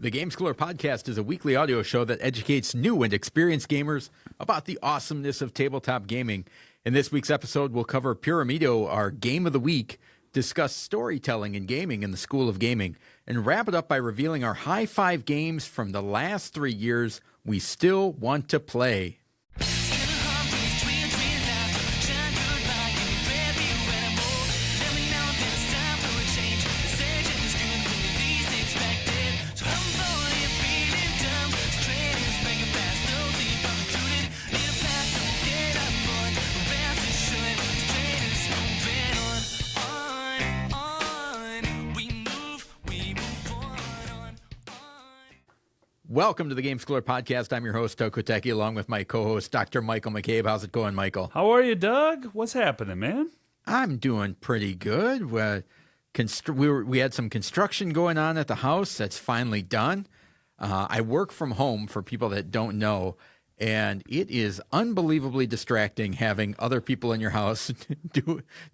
The GameSchooler podcast is a weekly audio show that educates new and experienced gamers about the awesomeness of tabletop gaming. In this week's episode, we'll cover Pyramido, our game of the week, discuss storytelling and gaming in the School of Gaming, and wrap it up by revealing our high five games from the last 3 years we still want to play. Welcome to the GameSchooler podcast. I'm your host, Doug Kotecki, along with my co-host, Dr. Michael McCabe. How's it going, Michael? How are you, Doug? What's happening, man? I'm doing pretty good. We had some construction going on at the house. That's finally done. I work from home, for people that don't know, and it is unbelievably distracting having other people in your house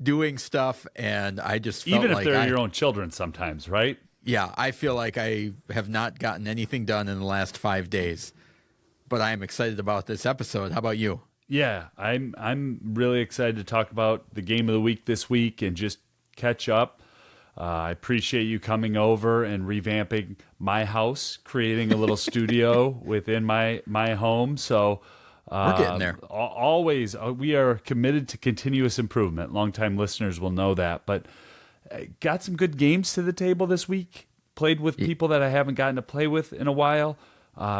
doing stuff, and I just felt Even if like they're your own children sometimes, right? Yeah, I feel like I have not gotten anything done in the last 5 days, but I am excited about this episode. How about you? Yeah, I'm really excited to talk about the game of the week this week and just catch up. I appreciate you coming over and revamping my house, creating a little studio within my home. So we're getting there. Always, we are committed to continuous improvement. Longtime listeners will know that, but got some good games to the table this week. Played with people that I haven't gotten to play with in a while.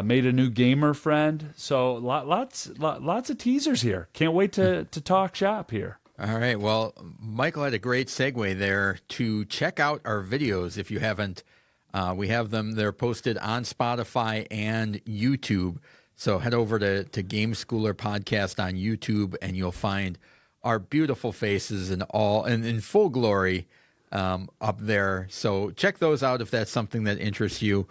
Made a new gamer friend. So lots of teasers here. Can't wait to talk shop here. All right. Well, Michael had a great segue there to check out our videos. If you haven't, we have them. They're posted on Spotify and YouTube. So head over to GameSchooler podcast on YouTube, and you'll find our beautiful faces and in full glory up there. So check those out if that's something that interests you.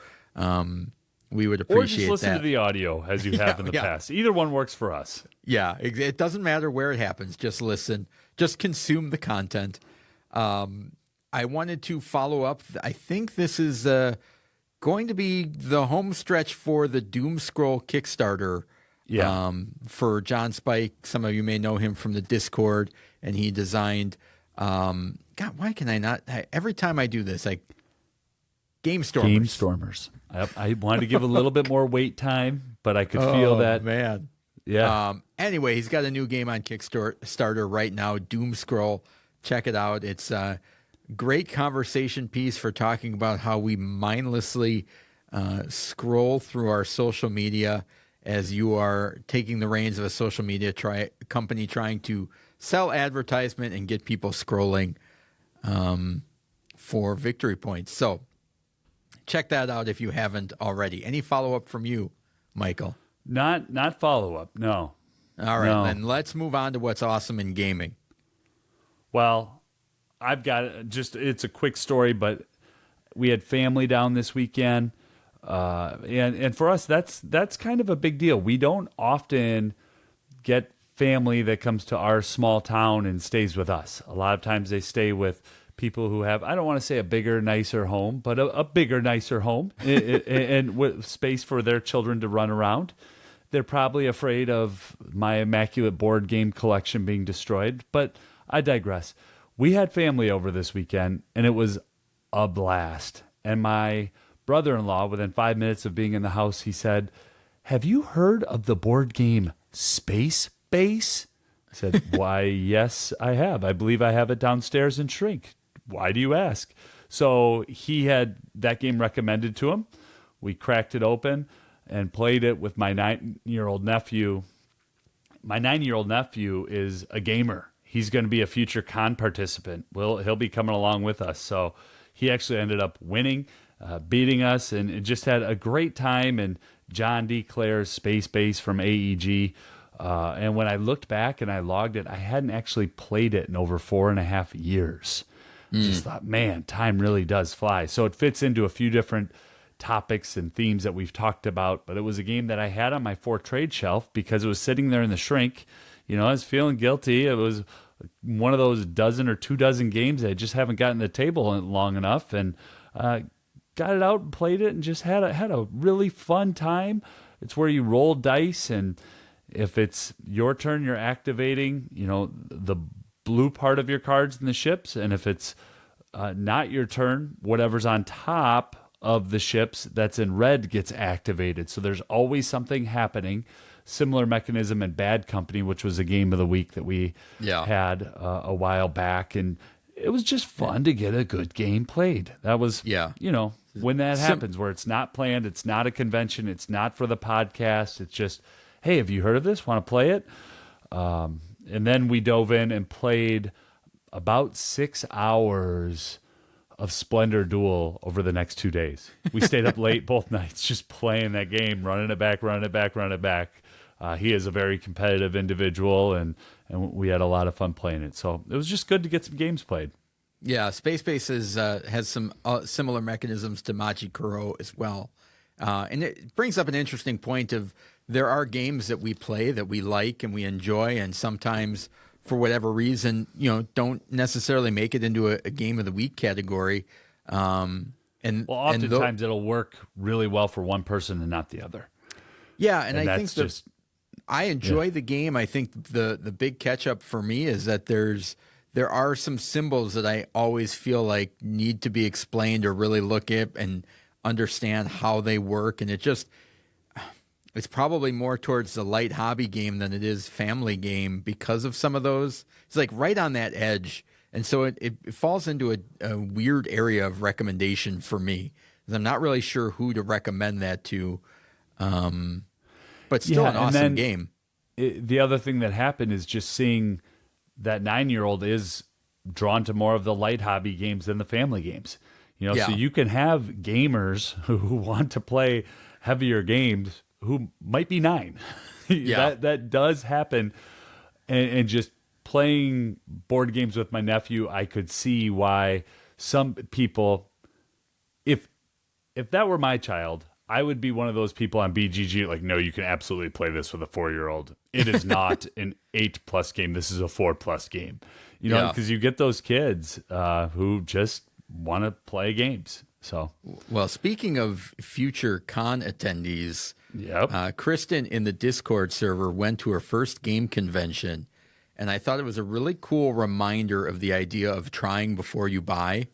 We would appreciate that. Or just listen to the audio as you have in the past. Either one works for us. Yeah, it doesn't matter where it happens. Just listen. Just consume the content. I wanted to follow up. I think this is going to be the home stretch for the Doom Scroll Kickstarter. Yeah. For John Spike. Some of you may know him from the Discord, and he designed. God, why can I not? Every time I do this, GameStormers. I wanted to give a little bit more wait time, but I could feel that. Man. Yeah. Anyway, he's got a new game on Kickstarter right now, Doom Scroll. Check it out. It's a great conversation piece for talking about how we mindlessly scroll through our social media as you are taking the reins of a social media company trying to sell advertisement and get people scrolling for victory points. So check that out if you haven't already. Any follow-up from you, Michael? Not follow-up, no. All right, no. Then let's move on to what's awesome in gaming. Well, I've got it's a quick story, but we had family down this weekend. And for us, that's kind of a big deal. We don't often get family that comes to our small town and stays with us. A lot of times they stay with people who have, I don't want to say a bigger, nicer home, but a bigger, nicer home and with space for their children to run around. They're probably afraid of my immaculate board game collection being destroyed, but I digress. We had family over this weekend, and it was a blast. And my brother-in-law, within 5 minutes of being in the house, he said, "Have you heard of the board game Space Base?" I said, "Why, yes, I have. I believe I have it downstairs in Shrink. Why do you ask?" So he had that game recommended to him. We cracked it open and played it with my 9-year-old nephew. My 9-year-old nephew is a gamer. He's going to be a future con participant. He'll be coming along with us. So he actually ended up winning, beating us, and just had a great time. And John D. Clare's Space Base from AEG. And when I looked back and I logged it, I hadn't actually played it in over 4.5 years. Just thought, man, time really does fly. So it fits into a few different topics and themes that we've talked about, but it was a game that I had on my for trade shelf because it was sitting there in the Shrink. You know, I was feeling guilty. It was one of those dozen or 2 dozen games that I just haven't gotten to the table long enough, and got got it out and played it and just had a really fun time. It's where you roll dice, and if it's your turn, you're activating, the blue part of your cards in the ships, and if it's not your turn, whatever's on top of the ships that's in red gets activated. So there's always something happening. Similar mechanism in Bad Company, which was a game of the week that we had a while back, and it was just fun to get a good game played. That was, when that happens, where it's not planned, it's not a convention, it's not for the podcast, it's just, hey, have you heard of this? Want to play it? And then we dove in and played about 6 hours of Splendor Duel over the next 2 days. We stayed up late both nights just playing that game, running it back. He is a very competitive individual, and we had a lot of fun playing it. So it was just good to get some games played. Yeah, Space Base has some similar mechanisms to Machi Kuro as well. And it brings up an interesting point of there are games that we play that we like and we enjoy, and sometimes for whatever reason, don't necessarily make it into a game of the week category. Oftentimes it'll work really well for one person and not the other. Yeah, and I think I enjoy the game. I think the big catch up for me is that there are some symbols that I always feel like need to be explained or really look at and understand how they work. And it's probably more towards the light hobby game than it is family game because of some of those. It's like right on that edge. And so it falls into a weird area of recommendation for me. I'm not really sure who to recommend that to. But still an awesome game. The other thing that happened is just seeing that 9-year-old is drawn to more of the light hobby games than the family games. So you can have gamers who want to play heavier games who might be 9. That does happen. And just playing board games with my nephew, I could see why some people, if that were my child, I would be one of those people on BGG like, no, you can absolutely play this with a 4-year-old. It is not an 8+ game. This is a 4+ game. Because you get those kids who just want to play games. So, well, speaking of future con attendees, Kristen in the Discord server went to her first game convention, and I thought it was a really cool reminder of the idea of trying before you buy,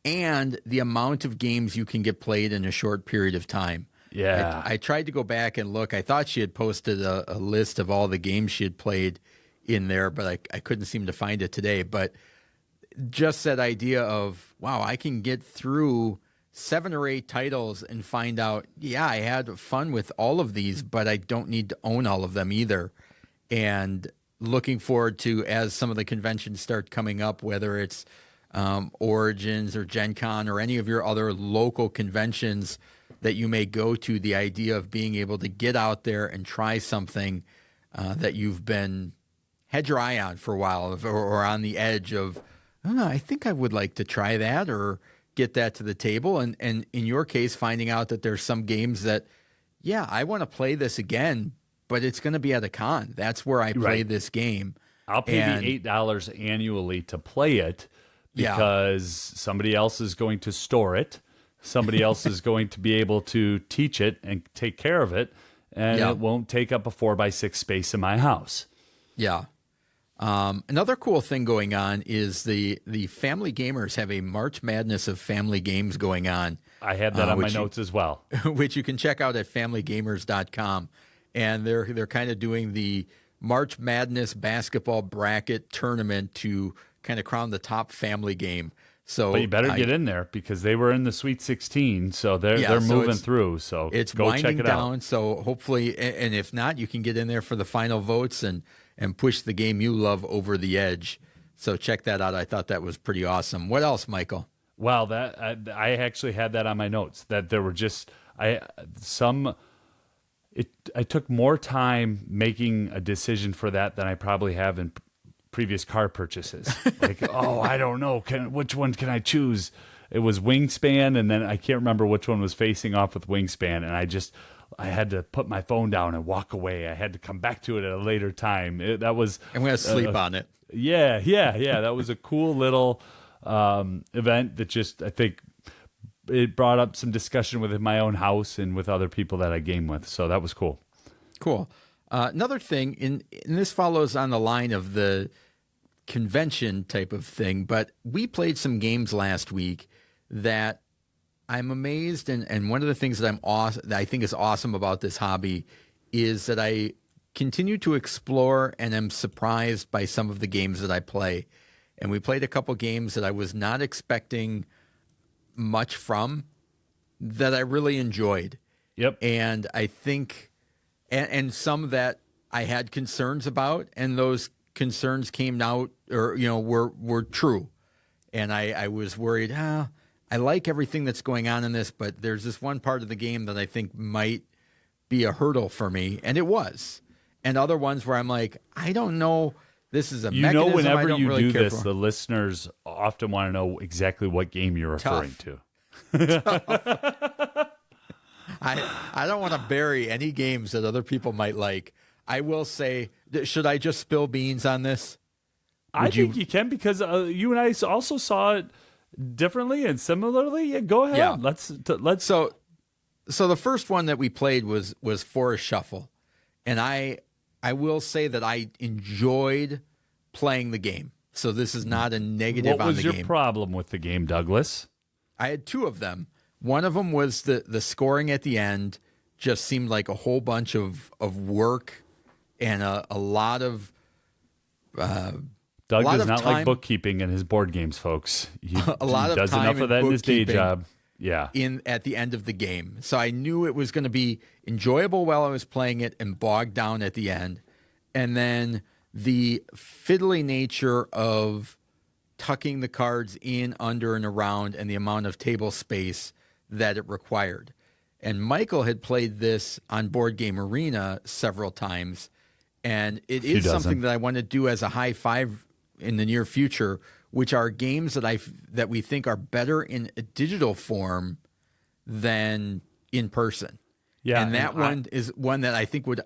and the amount of games you can get played in a short period of time. Yeah. I tried to go back and look. I thought she had posted a list of all the games she had played in there, but I couldn't seem to find it today. But just that idea of, wow, I can get through 7 or 8 titles and find out, I had fun with all of these, but I don't need to own all of them either. And looking forward to, as some of the conventions start coming up, whether it's Origins or Gen Con or any of your other local conventions that you may go to, the idea of being able to get out there and try something that you've had your eye on for a while, or on the edge of, I think I would like to try that or get that to the table. And in your case, finding out that there's some games that, I want to play this again, but it's going to be at a con. That's where I play this game. I'll pay the $8 annually to play it because somebody else is going to store it. Somebody else is going to be able to teach it and take care of it, and it won't take up a 4x6 space in my house. Yeah. Another cool thing going on is the family gamers have a March Madness of family games going on. I have that on my notes as well. Which you can check out at familygamers.com. And they're kind of doing the March Madness basketball bracket tournament to kind of crown the top family game. So, but you better get in there because they were in the Sweet 16, so they're moving through. So it's go winding check it down. out. So hopefully, and if not, you can get in there for the final votes and push the game you love over the edge. So check that out. I thought that was pretty awesome. What else, Michael? Well, I actually had that on my notes, that there were just I took more time making a decision for that than I probably have in previous car purchases. Like, I don't know, which one can I choose? It was Wingspan, and then I can't remember which one was facing off with Wingspan, and I had to put my phone down and walk away. I had to come back to it at a later time. I'm going to sleep on it. Yeah. That was a cool little event that just, I think, it brought up some discussion within my own house and with other people that I game with. So that was cool. Cool. Another thing, and this follows on the line of the convention type of thing, but we played some games last week that I'm amazed, and one of the things that that I think is awesome about this hobby is that I continue to explore and am surprised by some of the games that I play. And we played a couple games that I was not expecting much from that I really enjoyed. Yep. And I think, and some that I had concerns about, and those concerns came out, or were true. And I was worried. I like everything that's going on in this, but there's this one part of the game that I think might be a hurdle for me, and it was. And other ones where I'm like, I don't know. This is a mechanism whenever I don't you really do care this, for. the listeners often want to know exactly what game you're referring to. I don't want to bury any games that other people might like. I will say, should I just spill beans on this? I think you can, because you and I also saw it differently and similarly. Yeah, go ahead. Yeah. Let's. So the first one that we played was Forest Shuffle, and I will say that I enjoyed playing the game. So this is not a negative on the game. What was your problem with the game, Douglas? I had two of them. One of them was the scoring at the end just seemed like a whole bunch of work and a lot of Doug does not like bookkeeping in his board games, folks. He does enough of that in his day job. Yeah. At the end of the game. So I knew it was going to be enjoyable while I was playing it and bogged down at the end. And then the fiddly nature of tucking the cards in, under, and around, and the amount of table space that it required. And Michael had played this on Board Game Arena several times, and it is something that I want to do as a high five in the near future, which are games that we think are better in a digital form than in person. Yeah, and that one is one that I think would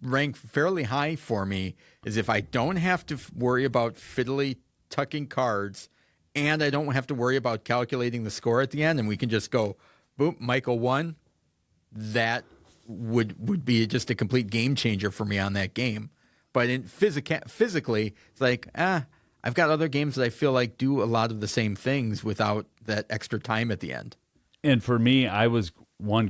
rank fairly high for me, is if I don't have to worry about fiddly tucking cards, and I don't have to worry about calculating the score at the end, and we can just go, boom, Michael won. That would be just a complete game changer for me on that game. But in physically, it's like, I've got other games that I feel like do a lot of the same things without that extra time at the end. And for me, I was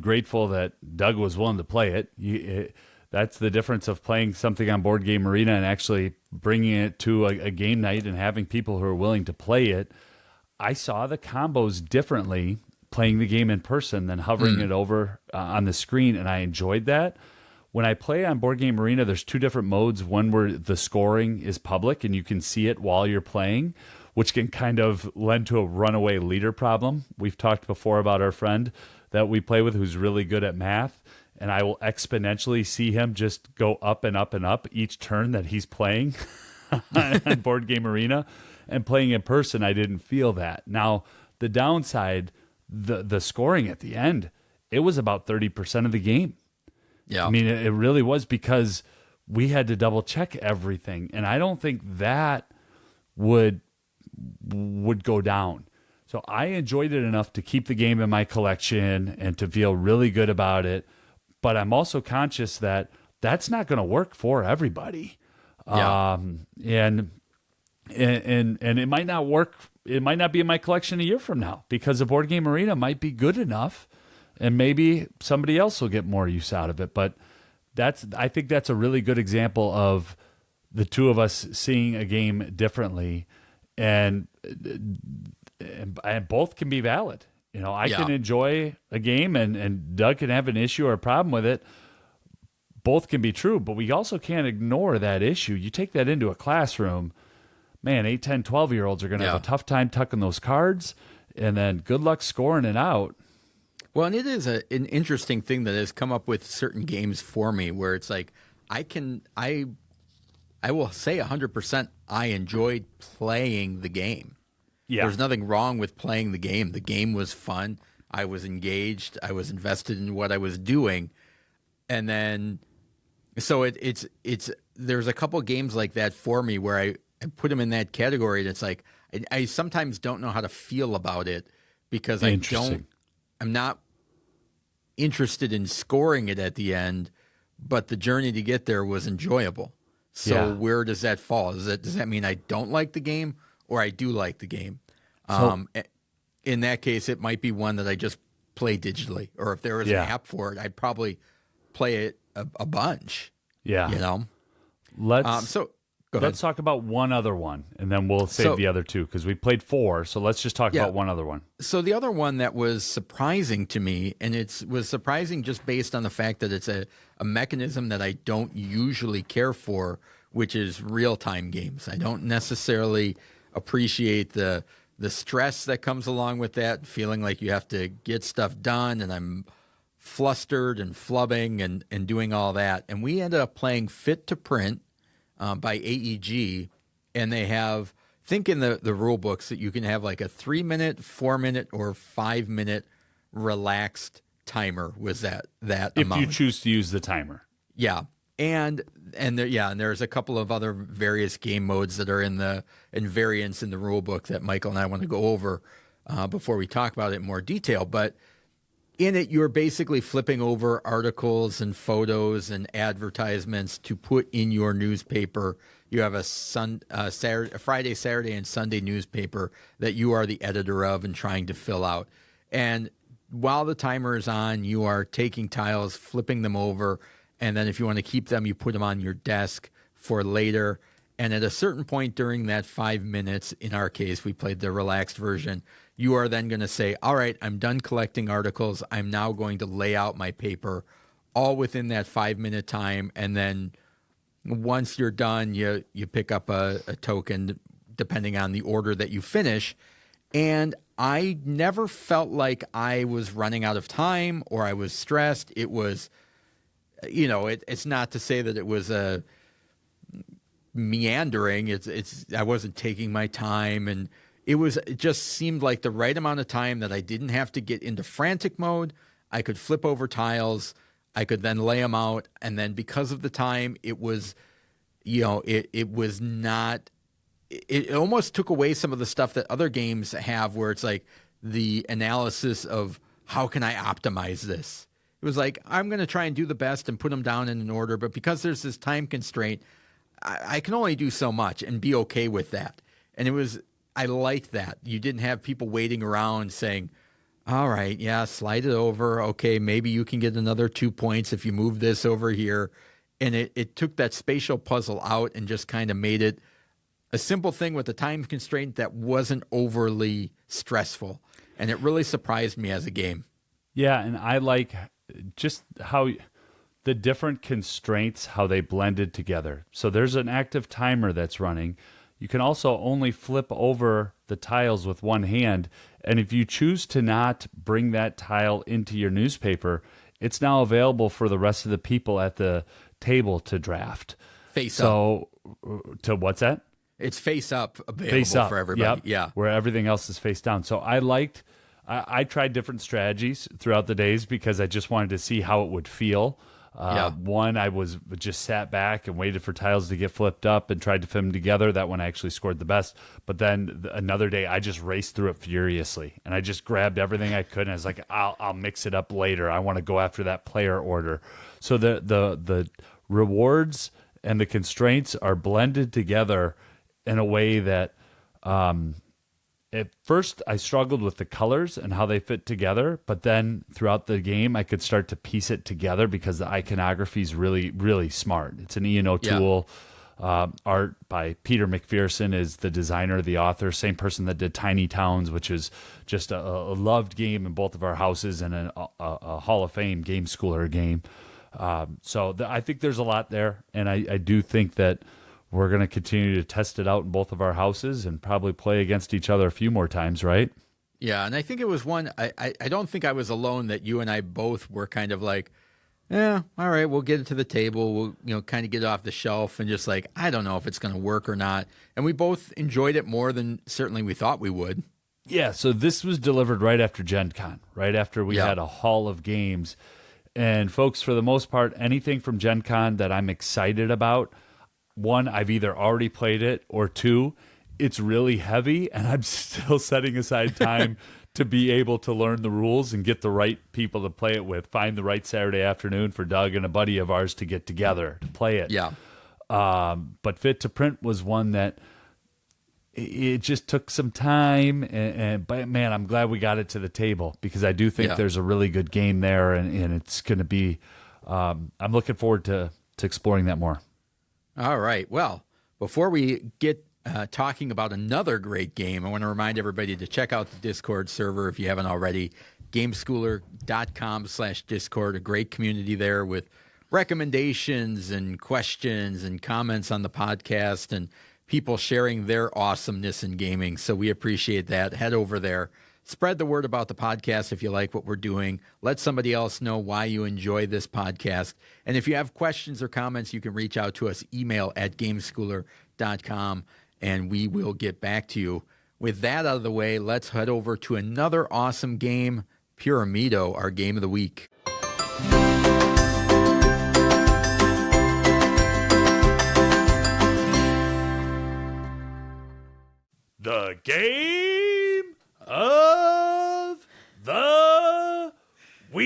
grateful that Doug was willing to play it. That's the difference of playing something on Board Game Arena and actually bringing it to a game night and having people who are willing to play it. I saw the combos differently playing the game in person than hovering it over on the screen, and I enjoyed that. When I play on Board Game Arena, there's two different modes. One where the scoring is public and you can see it while you're playing, which can kind of lend to a runaway leader problem. We've talked before about our friend that we play with who's really good at math, and I will exponentially see him just go up and up and up each turn that he's playing on Board Game Arena. And playing in person, I didn't feel that. Now, the downside, the scoring at the end, it was about 30% of the game. Yeah. I mean, it really was, because we had to double check everything. And I don't think that would go down. So I enjoyed it enough to keep the game in my collection and to feel really good about it. But I'm also conscious that that's not going to work for everybody. Yeah. And it might not work. It might not be in my collection a year from now, because the Board Game Arena might be good enough, and maybe somebody else will get more use out of it. But I think that's a really good example of the two of us seeing a game differently, and both can be valid. I can enjoy a game, and Doug can have an issue or a problem with it. Both can be true, but we also can't ignore that issue. You take that into a classroom, man, 8, 10, 12-year-olds are going to have a tough time tucking those cards, and then good luck scoring it out. Well, and it is an interesting thing that has come up with certain games for me, where it's like I will say 100% I enjoyed playing the game. Yeah. There's nothing wrong with playing the game. The game was fun. I was engaged. I was invested in what I was doing. And then, so it's there's a couple games like that for me where I put them in that category. And it's like, I sometimes don't know how to feel about it, because I don't I'm not interested in scoring it at the end, but the journey to get there was enjoyable. So where does that fall? Does that mean I don't like the game or I do like the game? In that case, it might be one that I just play digitally, or if there was an app for it, I'd probably play it a bunch. Yeah. You know? Let's talk about one other one, and then we'll save the other two, because we played 4. So let's just talk about one other one. So the other one that was surprising to me, and was surprising just based on the fact that it's a mechanism that I don't usually care for, which is real-time games. I don't necessarily appreciate the stress that comes along with that, feeling like you have to get stuff done, and I'm flustered and flubbing and doing all that. And we ended up playing Fit to Print by AEG, and they have, think in the rule books that you can have like a 3-minute, 4-minute, or 5-minute relaxed timer. Was that if amount? You choose to use the timer? Yeah, and there's a couple of other various game modes that are in variants in the rule book that Michael and I want to go over before we talk about it in more detail. But in it, you're basically flipping over articles and photos and advertisements to put in your newspaper. You have a Friday, Saturday, and Sunday newspaper that you are the editor of and trying to fill out. And while the timer is on, you are taking tiles, flipping them over, and then if you want to keep them, you put them on your desk for later. And at a certain point during that 5 minutes, in our case, we played the relaxed version, you are then going to say, all right, I'm done collecting articles. I'm now going to lay out my paper all within that 5-minute time. And then once you're done, you pick up a token depending on the order that you finish. And I never felt like I was running out of time or I was stressed. It was, it's not to say that it was a meandering. I wasn't taking my time, and it just seemed like the right amount of time that I didn't have to get into frantic mode. I could flip over tiles. I could then lay them out. And then because of the time, it was, it was not, it almost took away some of the stuff that other games have where it's like the analysis of how can I optimize this? It was like, I'm going to try and do the best and put them down in an order. But because there's this time constraint, I can only do so much and be okay with that. And I liked that. You didn't have people waiting around saying, all right, yeah, slide it over. Okay, maybe you can get another 2 points if you move this over here. And it took that spatial puzzle out and just kind of made it a simple thing with a time constraint that wasn't overly stressful. And it really surprised me as a game. Yeah, and I like just how the different constraints, how they blended together. So there's an active timer that's running. You can also only flip over the tiles with one hand. And if you choose to not bring that tile into your newspaper, it's now available for the rest of the people at the table to draft. Face up. To what's that? It's face up available face up, for everybody. Yep, yeah. Where everything else is face down. So I tried different strategies throughout the days because I just wanted to see how it would feel. One, I was just sat back and waited for tiles to get flipped up and tried to fit them together. That one I actually scored the best. But then another day, I just raced through it furiously, and I just grabbed everything I could. And I was like, I'll mix it up later. I want to go after that player order. So the rewards and the constraints are blended together in a way that at first I struggled with the colors and how they fit together, but then throughout the game I could start to piece it together because the iconography is really, really smart. It's an E&O tool. Art by Peter McPherson is the designer, the author, same person that did Tiny Towns, which is just a loved game in both of our houses and a Hall of Fame GameSchooler game. I think there's a lot there, and I do think that we're going to continue to test it out in both of our houses and probably play against each other a few more times, right? Yeah, and I think it was one, I don't think I was alone that you and I both were kind of like, all right, we'll get it to the table. We'll, kind of get it off the shelf and just like, I don't know if it's going to work or not. And we both enjoyed it more than certainly we thought we would. Yeah, so this was delivered right after Gen Con, right after we had a haul of games. And folks, for the most part, anything from Gen Con that I'm excited about, one, I've either already played it, or two, it's really heavy, and I'm still setting aside time to be able to learn the rules and get the right people to play it with. Find the right Saturday afternoon for Doug and a buddy of ours to get together to play it. Yeah. But Fit to Print was one that it just took some time. But man, I'm glad we got it to the table because I do think there's a really good game there, and it's going to be. I'm looking forward to exploring that more. All right. Well, before we get talking about another great game, I want to remind everybody to check out the Discord server if you haven't already. GameSchooler.com/Discord, a great community there with recommendations and questions and comments on the podcast and people sharing their awesomeness in gaming. So we appreciate that. Head over there. Spread the word about the podcast if you like what we're doing. Let somebody else know why you enjoy this podcast. And if you have questions or comments, you can reach out to us, email at GameSchooler.com, and we will get back to you. With that out of the way, let's head over to another awesome game, Pyramido, our game of the week. The game of the week.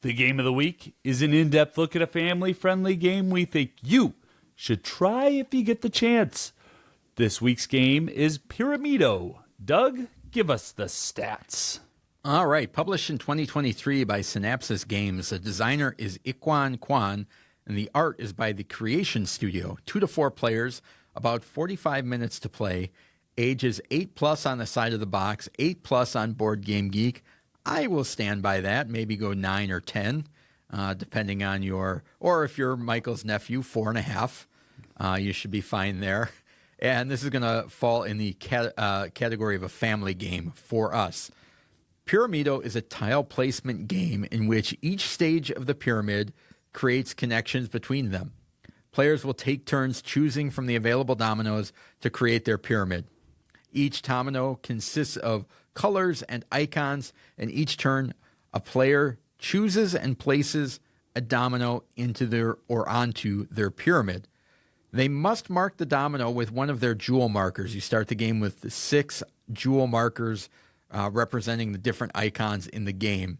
The game of the week is an in-depth look at a family-friendly game we think you should try if you get the chance. This week's game is Pyramido. Doug, give us the stats. All right. Published in 2023 by Synapsis Games. The designer is Iquan Kwan, and the art is by the Creation Studio. 2 to 4 players, about 45 minutes to play. Ages 8+ on the side of the box, 8+ on Board Game Geek. I will stand by that. Maybe go 9 or 10, depending on or if you're Michael's nephew, 4.5. You should be fine there. And this is going to fall in the category of a family game for us. Pyramido is a tile placement game in which each stage of the pyramid creates connections between them. Players will take turns choosing from the available dominoes to create their pyramid. Each domino consists of colors and icons, and each turn a player chooses and places a domino onto their pyramid. They must mark the domino with one of their jewel markers. You start the game with 6 jewel markers representing the different icons in the game.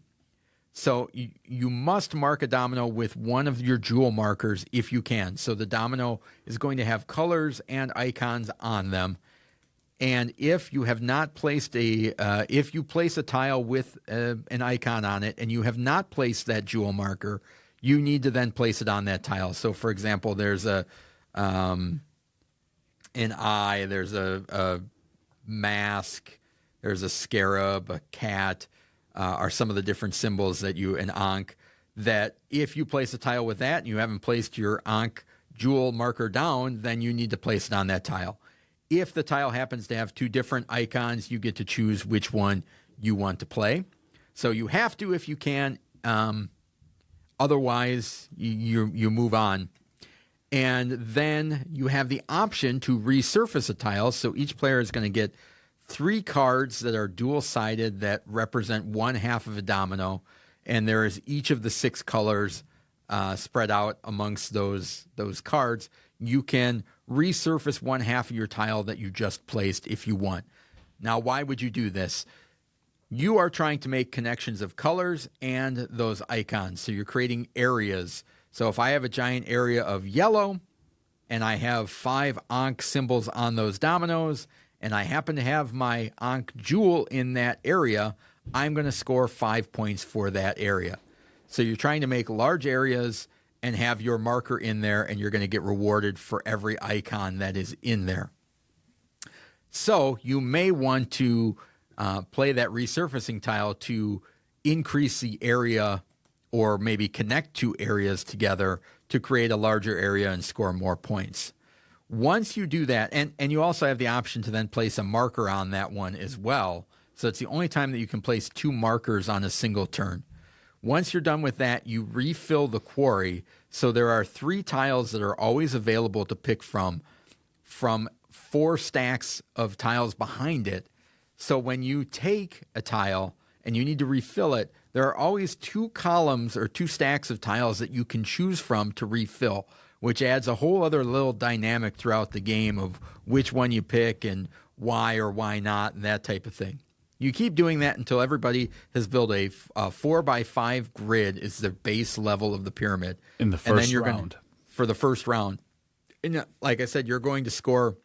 So you must mark a domino with one of your jewel markers if you can. So the domino is going to have colors and icons on them. And if you have not placed if you place a tile with an icon on it and you have not placed that jewel marker, you need to then place it on that tile. So, for example, there's an eye, there's a mask, there's a scarab, a cat, are some of the different symbols that an Ankh, that if you place a tile with that and you haven't placed your Ankh jewel marker down, then you need to place it on that tile. If the tile happens to have 2 different icons, you get to choose which one you want to play. So you have to if you can. Otherwise, you move on. And then you have the option to resurface a tile. So each player is going to get 3 cards that are dual-sided that represent one half of a domino. And there is each of the 6 colors spread out amongst those cards. You can resurface one half of your tile that you just placed if you want. Now, why would you do this? You are trying to make connections of colors and those icons. So you're creating areas. So if I have a giant area of yellow and I have 5 Ankh symbols on those dominoes and I happen to have my Ankh jewel in that area, I'm going to score 5 points for that area. So you're trying to make large areas and have your marker in there, and you're going to get rewarded for every icon that is in there. So you may want to play that resurfacing tile to increase the area or maybe connect 2 areas together to create a larger area and score more points. Once you do that, and you also have the option to then place a marker on that one as well. So it's the only time that you can place 2 markers on a single turn. Once you're done with that, you refill the quarry. So there are 3 tiles that are always available to pick from 4 stacks of tiles behind it. So when you take a tile and you need to refill it, there are always 2 columns or 2 stacks of tiles that you can choose from to refill. which adds a whole other little dynamic throughout the game of which one you pick and why or why not and that type of thing. You keep doing that until everybody has built a 4x5 grid is the base level of the pyramid. In the first and then you're round. For the first round. And like I said, you're going to score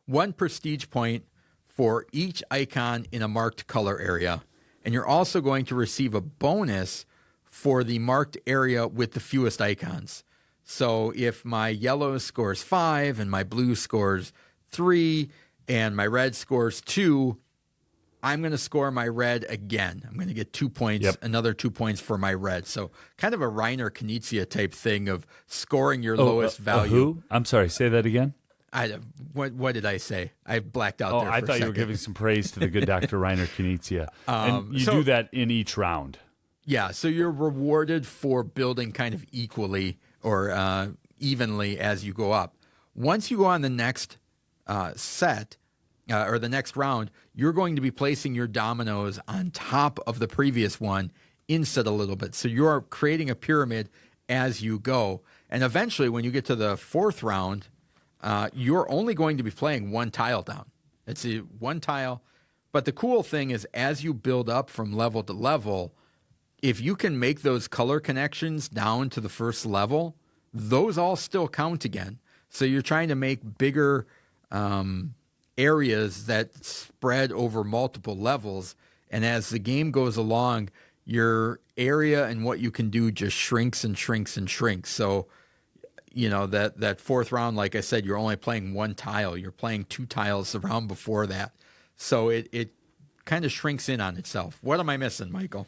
1 prestige point for each icon in a marked color area. And you're also going to receive a bonus for the marked area with the fewest icons. So if my yellow scores 5 and my blue scores 3 and my red scores 2, I'm going to score my red again. I'm going to get 2 points, another 2 points for my red. So kind of a Reiner Knizia type thing of scoring your lowest value. Who? I'm sorry, say that again. What did I say? I blacked out there for I a thought you were second. giving some praise to the good Dr. Reiner Knizia. And you do that in each round. Yeah, so you're rewarded for building kind of equally or evenly as you go up. Once you go on the next set, or the next round, you're going to be placing your dominoes on top of the previous one instead a little bit. So you're creating a pyramid as you go. And eventually, when you get to the fourth round, you're only going to be playing one tile down. It's one tile. But the cool thing is, as you build up from level to level, if you can make those color connections down to the first level, those all still count again. So you're trying to make bigger areas that spread over multiple levels. And as the game goes along, your area and what you can do just shrinks and shrinks and shrinks. So, that fourth round, like I said, you're only playing one tile. You're playing 2 tiles the round before that. So it kind of shrinks in on itself. What am I missing, Michael?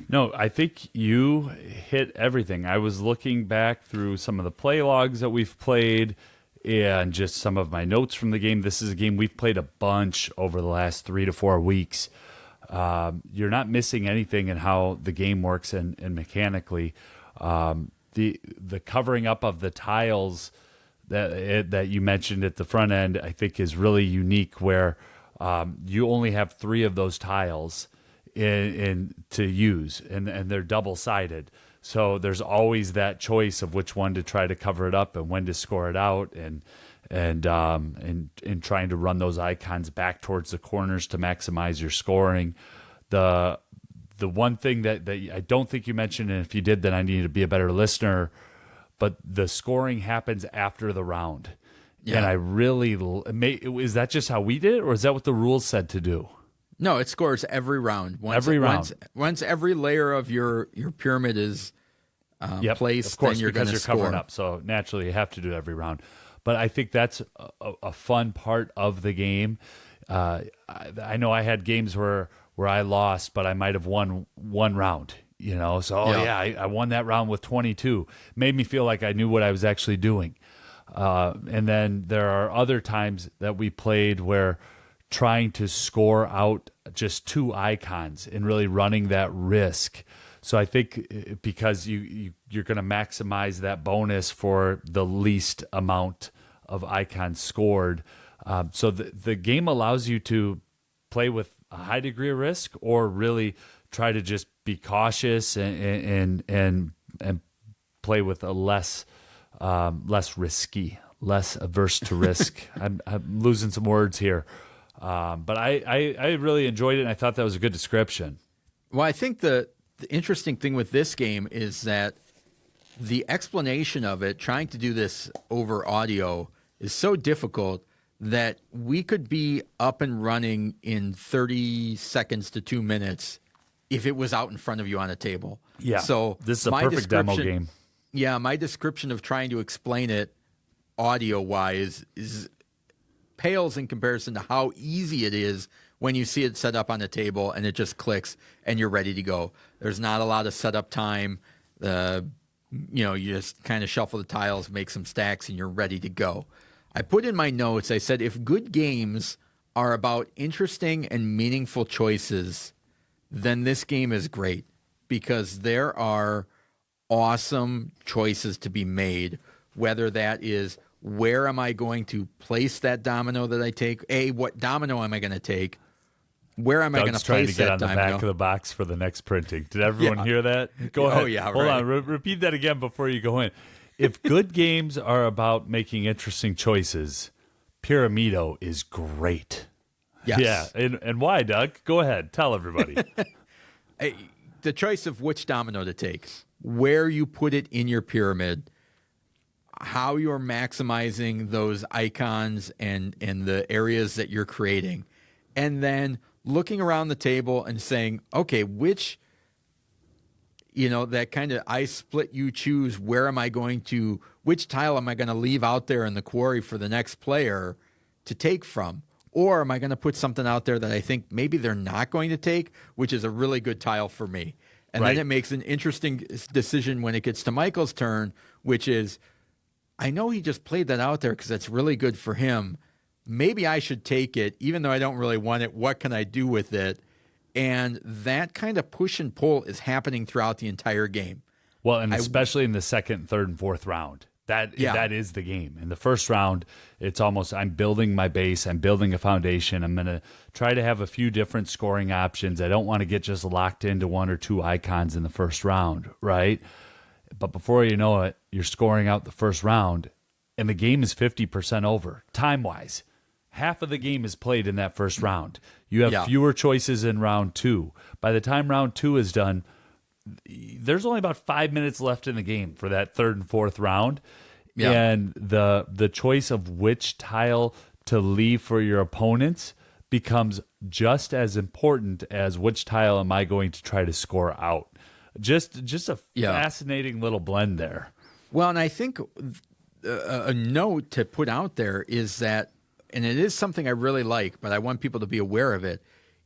No, I think you hit everything. I was looking back through some of the play logs that we've played and just some of my notes from the game. This is a game we've played a bunch over the last 3 to 4 weeks. You're not missing anything in how the game works and mechanically. The covering up of the tiles that you mentioned at the front end, I think, is really unique, where you only have 3 of those tiles in to use, and they're double-sided. So there's always that choice of which one to try to cover it up and when to score it out, and trying to run those icons back towards the corners to maximize your scoring. The one thing that I don't think you mentioned, and if you did, then I need to be a better listener, but the scoring happens after the round. Yeah. And I really, is that just how we did it, or is that what the rules said to do? No, it scores every round. Every round. Once every layer of your pyramid is placed, of course, then you're going to score. Covering up. So naturally, you have to do it every round. But I think that's a fun part of the game. I know I had games where I lost, but I might have won one round. So I won that round with 22. Made me feel like I knew what I was actually doing. And then there are other times that we played where trying to score out just 2 icons and really running that risk. So I think because you're going to maximize that bonus for the least amount of icons scored. So the game allows you to play with a high degree of risk, or really try to just be cautious and play with a less risky, less averse to risk. I'm losing some words here. But I really enjoyed it, and I thought that was a good description. Well, I think the interesting thing with this game is that the explanation of it, trying to do this over audio, is so difficult that we could be up and running in 30 seconds to 2 minutes if it was out in front of you on a table. Yeah, so this is a perfect demo game. Yeah, my description of trying to explain it audio-wise is pales in comparison to how easy it is when you see it set up on a table and it just clicks and you're ready to go. There's not a lot of setup time. You just kind of shuffle the tiles, make some stacks, and you're ready to go. I put in my notes, I said, if good games are about interesting and meaningful choices, then this game is great, because there are awesome choices to be made, whether that is, where am I going to place that domino that I take? What domino am I going to take? Where am I going to place that domino? Trying to get on the back of the box for the next printing. Did everyone hear that? Go ahead. Oh, yeah. Hold on. Repeat that again before you go in. If good games are about making interesting choices, Pyramido is great. Yes. Yeah. And why, Doug? Go ahead. Tell everybody. The choice of which domino to take, where you put it in your pyramid, how you're maximizing those icons and the areas that you're creating, and then looking around the table and saying, okay, which, that kind of I split you choose, which tile am I going to leave out there in the quarry for the next player to take from? Or am I going to put something out there that I think maybe they're not going to take, which is a really good tile for me? And Right. then it makes an interesting decision when it gets to Michael's turn, which is, I know he just played that out there because that's really good for him. Maybe I should take it, even though I don't really want it. What can I do with it? And that kind of push and pull is happening throughout the entire game. Well, and especially in the second, third, and fourth round. That is the game. In the first round, it's almost I'm building my base, I'm building a foundation. I'm going to try to have a few different scoring options. I don't want to get just locked into one or two icons in the first round, right? But before you know it, you're scoring out the first round, and the game is 50% over, time-wise. Half of the game is played in that first round. You have fewer choices in round two. By the time round two is done, there's only about 5 minutes left in the game for that third and fourth round. Yeah. And the choice of which tile to leave for your opponents becomes just as important as which tile am I going to try to score out. Just a fascinating little blend there. Well, and I think a note to put out there is that, and it is something I really like, but I want people to be aware of it,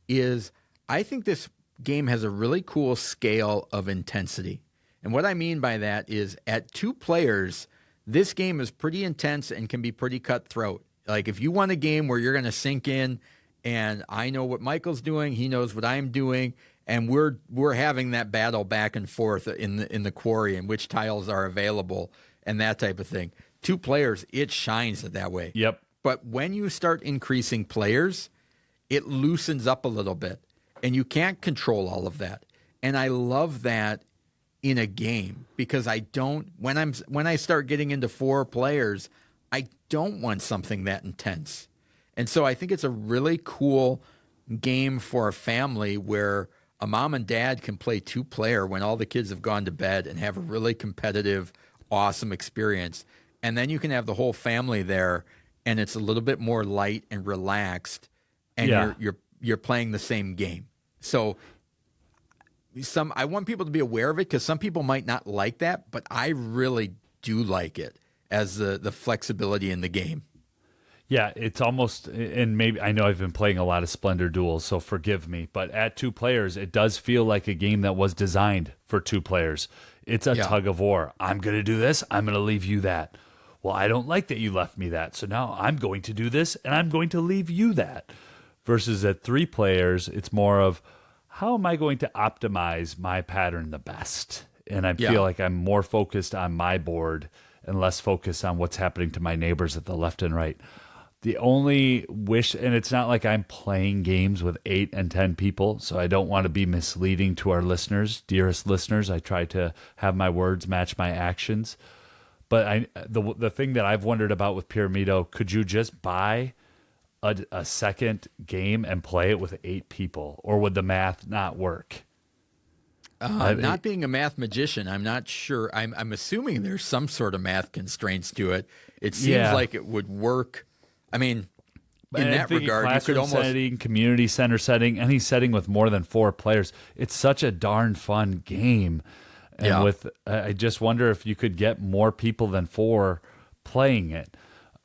is I think this game has a really cool scale of intensity. And what I mean by that is at 2 players, this game is pretty intense and can be pretty cutthroat. Like if you want a game where you're going to sink in and I know what Michael's doing, he knows what I'm doing, and we're having that battle back and forth in the quarry and which tiles are available and that type of thing. 2 players, it shines that way. Yep. But when you start increasing players, it loosens up a little bit. And you can't control all of that. And I love that in a game because when I start getting into 4 players, I don't want something that intense. And so I think it's a really cool game for a family where a mom and dad can play 2-player when all the kids have gone to bed and have a really competitive, awesome experience. And then you can have the whole family there and it's a little bit more light and relaxed and you're playing the same game. So I want people to be aware of it because some people might not like that, but I really do like it as the flexibility in the game. Yeah, it's almost, and maybe I know I've been playing a lot of Splendor Duels, so forgive me, but at 2 players, it does feel like a game that was designed for 2 players. It's a tug of war. I'm going to do this. I'm going to leave you that. Well, I don't like that you left me that, so now I'm going to do this, and I'm going to leave you that. Versus at 3 players, it's more of how am I going to optimize my pattern the best? And I feel like I'm more focused on my board and less focused on what's happening to my neighbors at the left and right. The only wish, and it's not like I'm playing games with 8 and 10 people, so I don't want to be misleading to our listeners, dearest listeners. I try to have my words match my actions. But the thing that I've wondered about with Pyramido, could you just buy a second game and play it with 8 people, or would the math not work? Not being a math magician, I'm not sure. I'm assuming there's some sort of math constraints to it. It seems like it would work. I mean, in that regard, you could almost setting, community center setting, any setting with more than 4 players. It's such a darn fun game, and I just wonder if you could get more people than 4 playing it.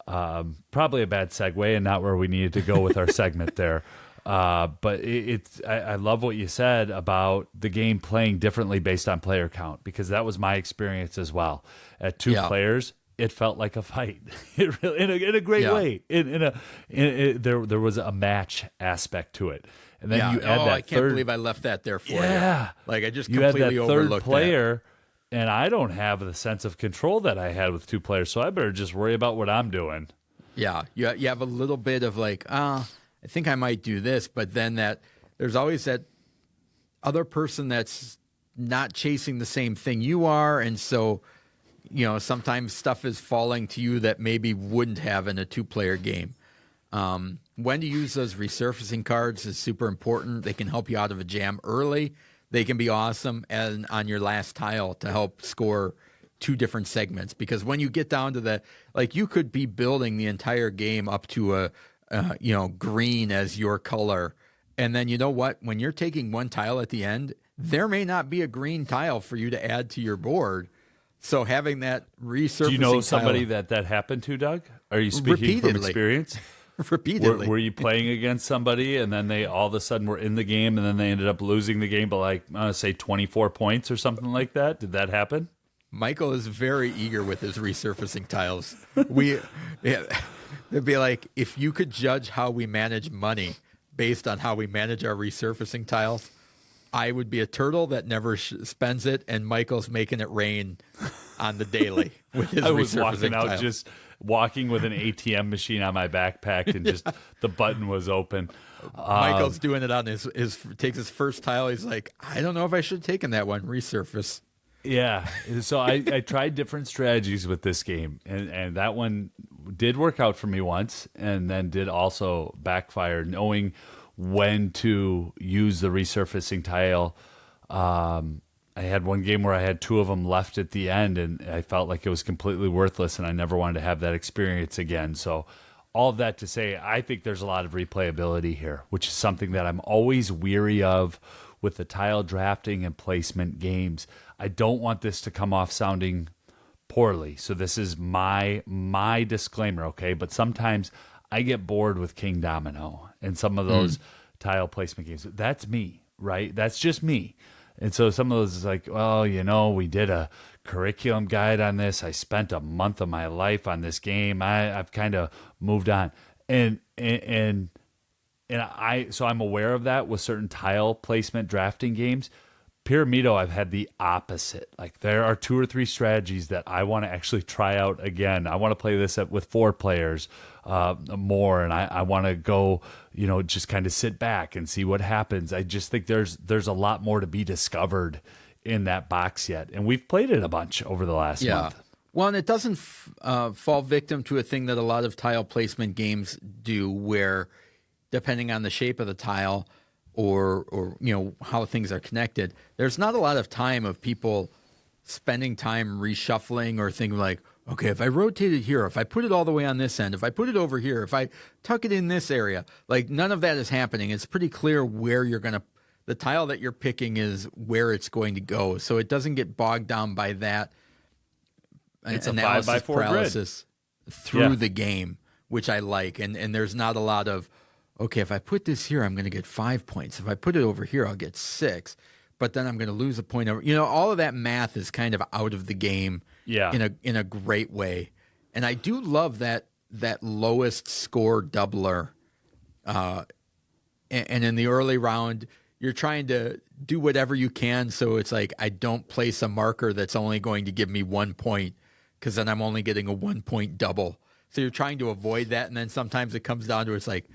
Probably a bad segue and not where we needed to go with our segment there. But I love what you said about the game playing differently based on player count, because that was my experience as well. At 2 players, it felt like a fight. It really, in a great way. There was a match aspect to it. And then you add that I can't believe I left that there for you. Like I just you had completely that third overlooked player. And I don't have the sense of control that I had with 2 players, so I better just worry about what I'm doing. Yeah, you have a little bit of like, I think I might do this, but then there's always that other person that's not chasing the same thing you are, and so sometimes stuff is falling to you that maybe wouldn't have in a 2-player game. When to use those resurfacing cards is super important. They can help you out of a jam early. They can be awesome and on your last tile to help score 2 different segments. Because when you get down to you could be building the entire game up to a green as your color. And then you know what? When you're taking one tile at the end, there may not be a green tile for you to add to your board. So having that resurfacing. Do you know somebody that happened to, Doug? Are you speaking from experience? Repeatedly. Were you playing against somebody and then they all of a sudden were in the game and then they ended up losing the game by say 24 points or something like that? Did that happen? Michael is very eager with his resurfacing tiles. It'd be like, if you could judge how we manage money based on how we manage our resurfacing tiles, I would be a turtle that never spends it, and Michael's making it rain on the daily with his resurfacing tiles. I was walking out just walking with an ATM machine on my backpack and just the button was open. Michael's doing it on his takes his first tile. He's like, I don't know if I should have taken that one, resurface. Yeah. So I tried different strategies with this game, and that one did work out for me once and then did also backfire, knowing when to use the resurfacing tile. I had one game where I had 2 of them left at the end, and I felt like it was completely worthless, and I never wanted to have that experience again. So all of that to say, I think there's a lot of replayability here, which is something that I'm always weary of with the tile drafting and placement games. I don't want this to come off sounding poorly. So this is my disclaimer, okay? But sometimes I get bored with King Domino and some of those tile placement games. That's me, right? That's just me. And so some of those is like, well, we did a curriculum guide on this. I spent a month of my life on this game. I've kind of moved on. So I'm aware of that with certain tile placement drafting games. Pyramido, I've had the opposite. Like, there are 2 or 3 strategies that I want to actually try out again. I want to play this with 4 players more, and I want to go, just kind of sit back and see what happens. I just think there's a lot more to be discovered in that box yet, and we've played it a bunch over the last month. Well, and it doesn't fall victim to a thing that a lot of tile placement games do, where depending on the shape of the tile or how things are connected, there's not a lot of time of people spending time reshuffling or thinking like, okay, if I rotate it here, if I put it all the way on this end, if I put it over here, if I tuck it in this area, like none of that is happening. It's pretty clear where the tile that you're picking is where it's going to go. So it doesn't get bogged down by that it's analysis a 5x4 paralysis grid through the game, which I like. And there's not a lot of, okay, if I put this here, I'm going to get 5 points. If I put it over here, I'll get 6. But then I'm going to lose a point over. All of that math is kind of out of the game. Yeah. In a great way. And I do love that lowest score doubler. And in the early round, you're trying to do whatever you can. So it's like, I don't place a marker that's only going to give me 1 point, because then I'm only getting a 1 point double. So you're trying to avoid that. And then sometimes it comes down to, it's like,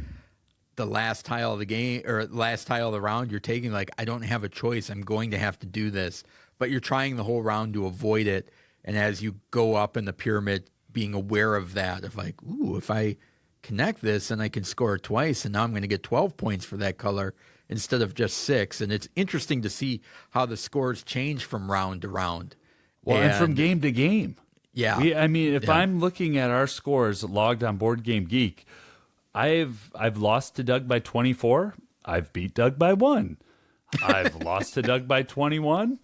the last tile of the game or last tile of the round, you're taking like, I don't have a choice. I'm going to have to do this. But you're trying the whole round to avoid it. And as you go up in the pyramid, being aware of that, of like, ooh, if I connect this and I can score it twice, and now I'm going to get 12 points for that color instead of just 6. And it's interesting to see how the scores change from round to round. Well, and from game to game. Yeah. I'm looking at our scores logged on Board Game Geek, I've lost to Doug by 24. I've beat Doug by 1. I've lost to Doug by 21.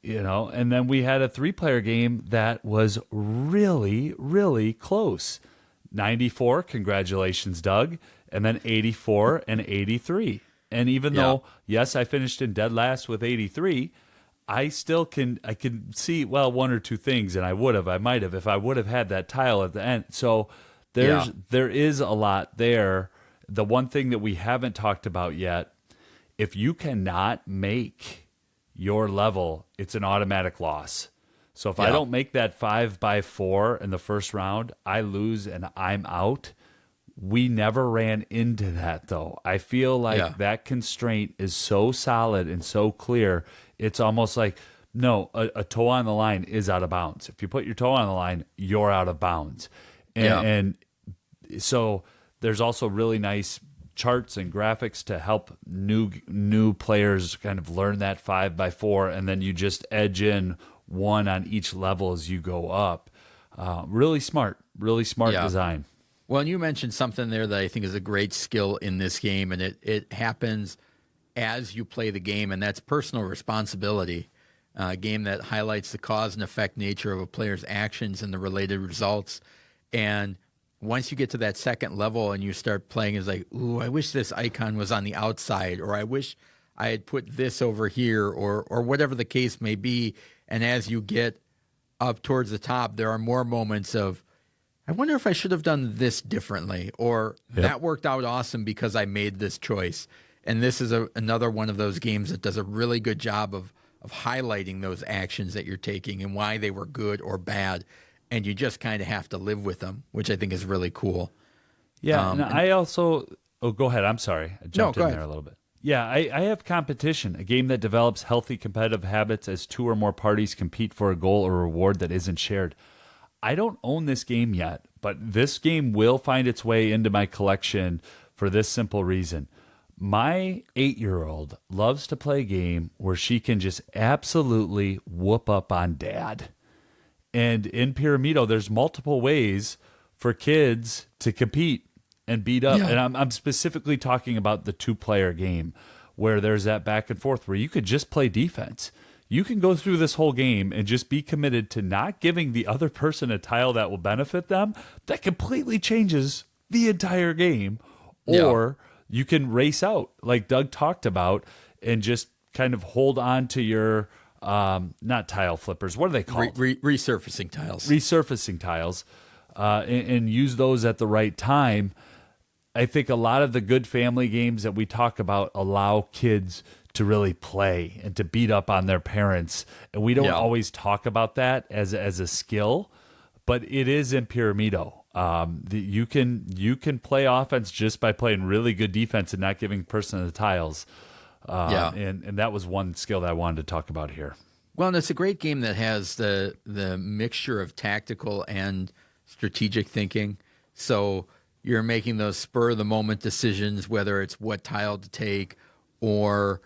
And then we had a 3-player game that was really, really close. 94, congratulations, Doug. And then 84 and 83. And even though, yes, I finished in dead last with 83, I can see, 1 or 2 things, and I might have, if I would have had that tile at the end. So there is a lot there. The one thing that we haven't talked about yet, if you cannot make your level, it's an automatic loss. So if I don't make that 5x4 in the first round, I lose and I'm out. We never ran into that, though. I feel like that constraint is so solid and so clear. It's almost like No, a toe on the line is out of bounds. If you put your toe on the line, you're out of bounds. And so there's also really nice charts and graphics to help new players kind of learn that 5x4, and then you just edge in one on each level as you go up. Really smart design. Well, and you mentioned something there that I think is a great skill in this game, and it happens as you play the game, and that's personal responsibility. A game that highlights the cause and effect nature of a player's actions and the related results. And once you get to that second level and you start playing, it's like, ooh, I wish this icon was on the outside, or I wish I had put this over here, or whatever the case may be. And as you get up towards the top, there are more moments of, I wonder if I should have done this differently, or that worked out awesome because I made this choice. And this is another one of those games that does a really good job of highlighting those actions that you're taking and why they were good or bad. And you just kind of have to live with them, which I think is really cool. Yeah, and I also... Oh, go ahead. I'm sorry. I jumped in there a little bit. Yeah, I have Competition, a game that develops healthy competitive habits as two or more parties compete for a goal or reward that isn't shared. I don't own this game yet, but this game will find its way into my collection for this simple reason. My 8-year-old loves to play a game where she can just absolutely whoop up on dad. And in Pyramido, there's multiple ways for kids to compete and beat up. Yeah. And I'm specifically talking about the 2-player game where there's that back and forth where you could just play defense. You can go through this whole game and just be committed to not giving the other person a tile that will benefit them. That completely changes the entire game. Or you can race out, like Doug talked about, and just kind of hold on to your, not tile flippers. What are they called? Resurfacing tiles. Resurfacing tiles, and use those at the right time. I think a lot of the good family games that we talk about allow kids to really play and to beat up on their parents. And we don't always talk about that as a skill, but it is in Pyramido. You can play offense just by playing really good defense and not giving person the tiles. And that was one skill that I wanted to talk about here. Well, and it's a great game that has the mixture of tactical and strategic thinking. So you're making those spur of the moment decisions, whether it's what tile to take or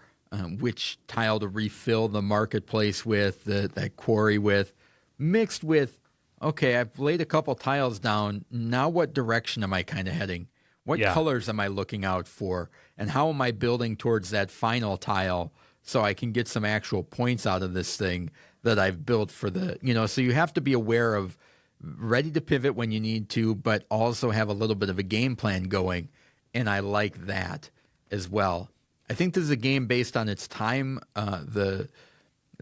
which tile to refill the marketplace with, that quarry with, mixed with, okay, I've laid a couple tiles down. Now what direction am I kind of heading? What colors am I looking out for? And how am I building towards that final tile so I can get some actual points out of this thing that I've built for so you have to be aware of ready to pivot when you need to, but also have a little bit of a game plan going. And I like that as well. I think this is a game based on its time, the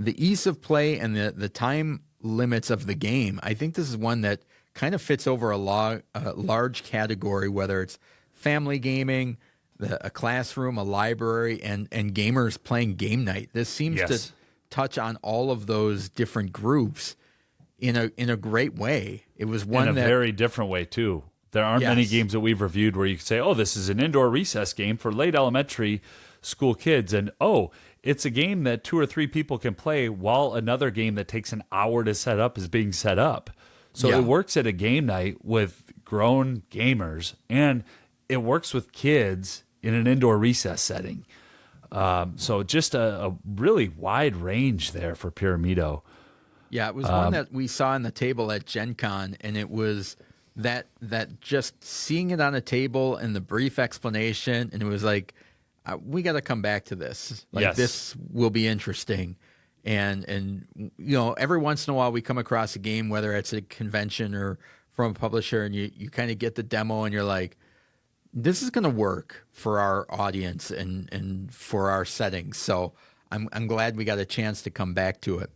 ease of play and the time limits of the game. I think this is one that kind of fits over a large category, whether it's family gaming, a classroom, a library, and gamers playing game night. This seems to touch on all of those different groups in a great way. It was one in a very different way too. There aren't many games that we've reviewed where you can say, "Oh, this is an indoor recess game for late elementary school kids," and it's a game that 2 or 3 people can play while another game that takes an hour to set up is being set up. So it works at a game night with grown gamers, and it works with kids in an indoor recess setting. So just a really wide range there for Pyramido. Yeah, it was one that we saw on the table at Gen Con, and it was that just seeing it on a table and the brief explanation, and it was like, we got to come back to this. This will be interesting. And every once in a while we come across a game, whether it's a convention or from a publisher, and you kind of get the demo and you're like, this is going to work for our audience and for our settings. So I'm glad we got a chance to come back to it.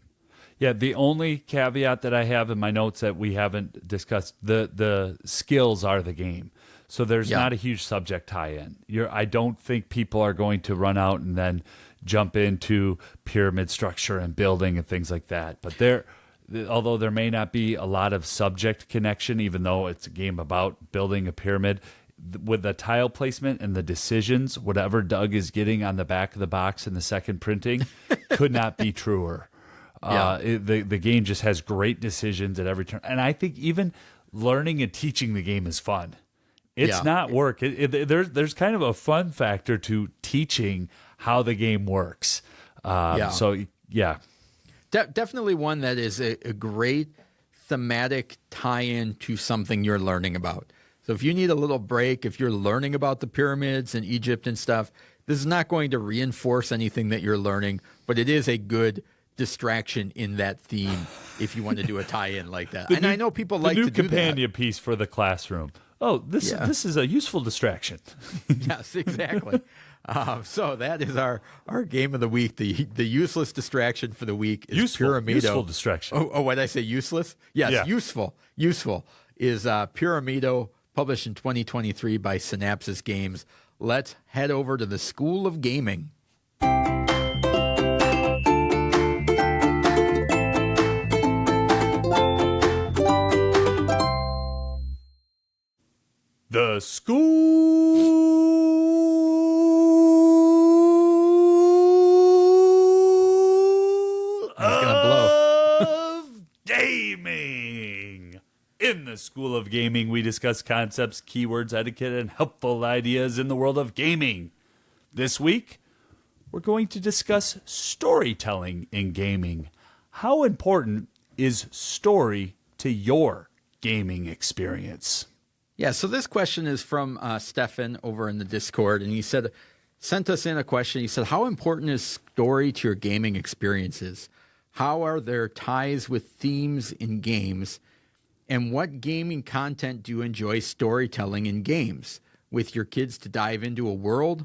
Yeah, the only caveat that I have in my notes that we haven't discussed, the skills are the game. So there's not a huge subject tie-in. I don't think people are going to run out and then jump into pyramid structure and building and things like that. But although there may not be a lot of subject connection, even though it's a game about building a pyramid, with the tile placement and the decisions, whatever Doug is getting on the back of the box in the second printing could not be truer. The game just has great decisions at every turn. And I think even learning and teaching the game is fun. It's not work. There's kind of a fun factor to teaching how the game works. So, yeah. Definitely one that is a great thematic tie-in to something you're learning about. So if you need a little break, if you're learning about the pyramids and Egypt and stuff, this is not going to reinforce anything that you're learning, but it is a good distraction in that theme if you want to do a tie-in like that. And I know people like to do that. The new companion piece for the classroom. Oh, this is a useful distraction. Yes, exactly. So that is our game of the week. The useless distraction for the week is Pyramido. Useful distraction. Oh, what did I say? Useless? Yes, useful. Useful is Pyramido, published in 2023 by Synapsis Games. Let's head over to the School of Gaming. The School of Gaming. In the School of Gaming, we discuss concepts, keywords, etiquette, and helpful ideas in the world of gaming. This week, we're going to discuss storytelling in gaming. How important is story to your gaming experience? Yeah, so this question is from Stefan over in the Discord, and he sent us in a question. He said, how important is story to your gaming experiences? How are there ties with themes in games? And what gaming content do you enjoy storytelling in games? With your kids to dive into a world,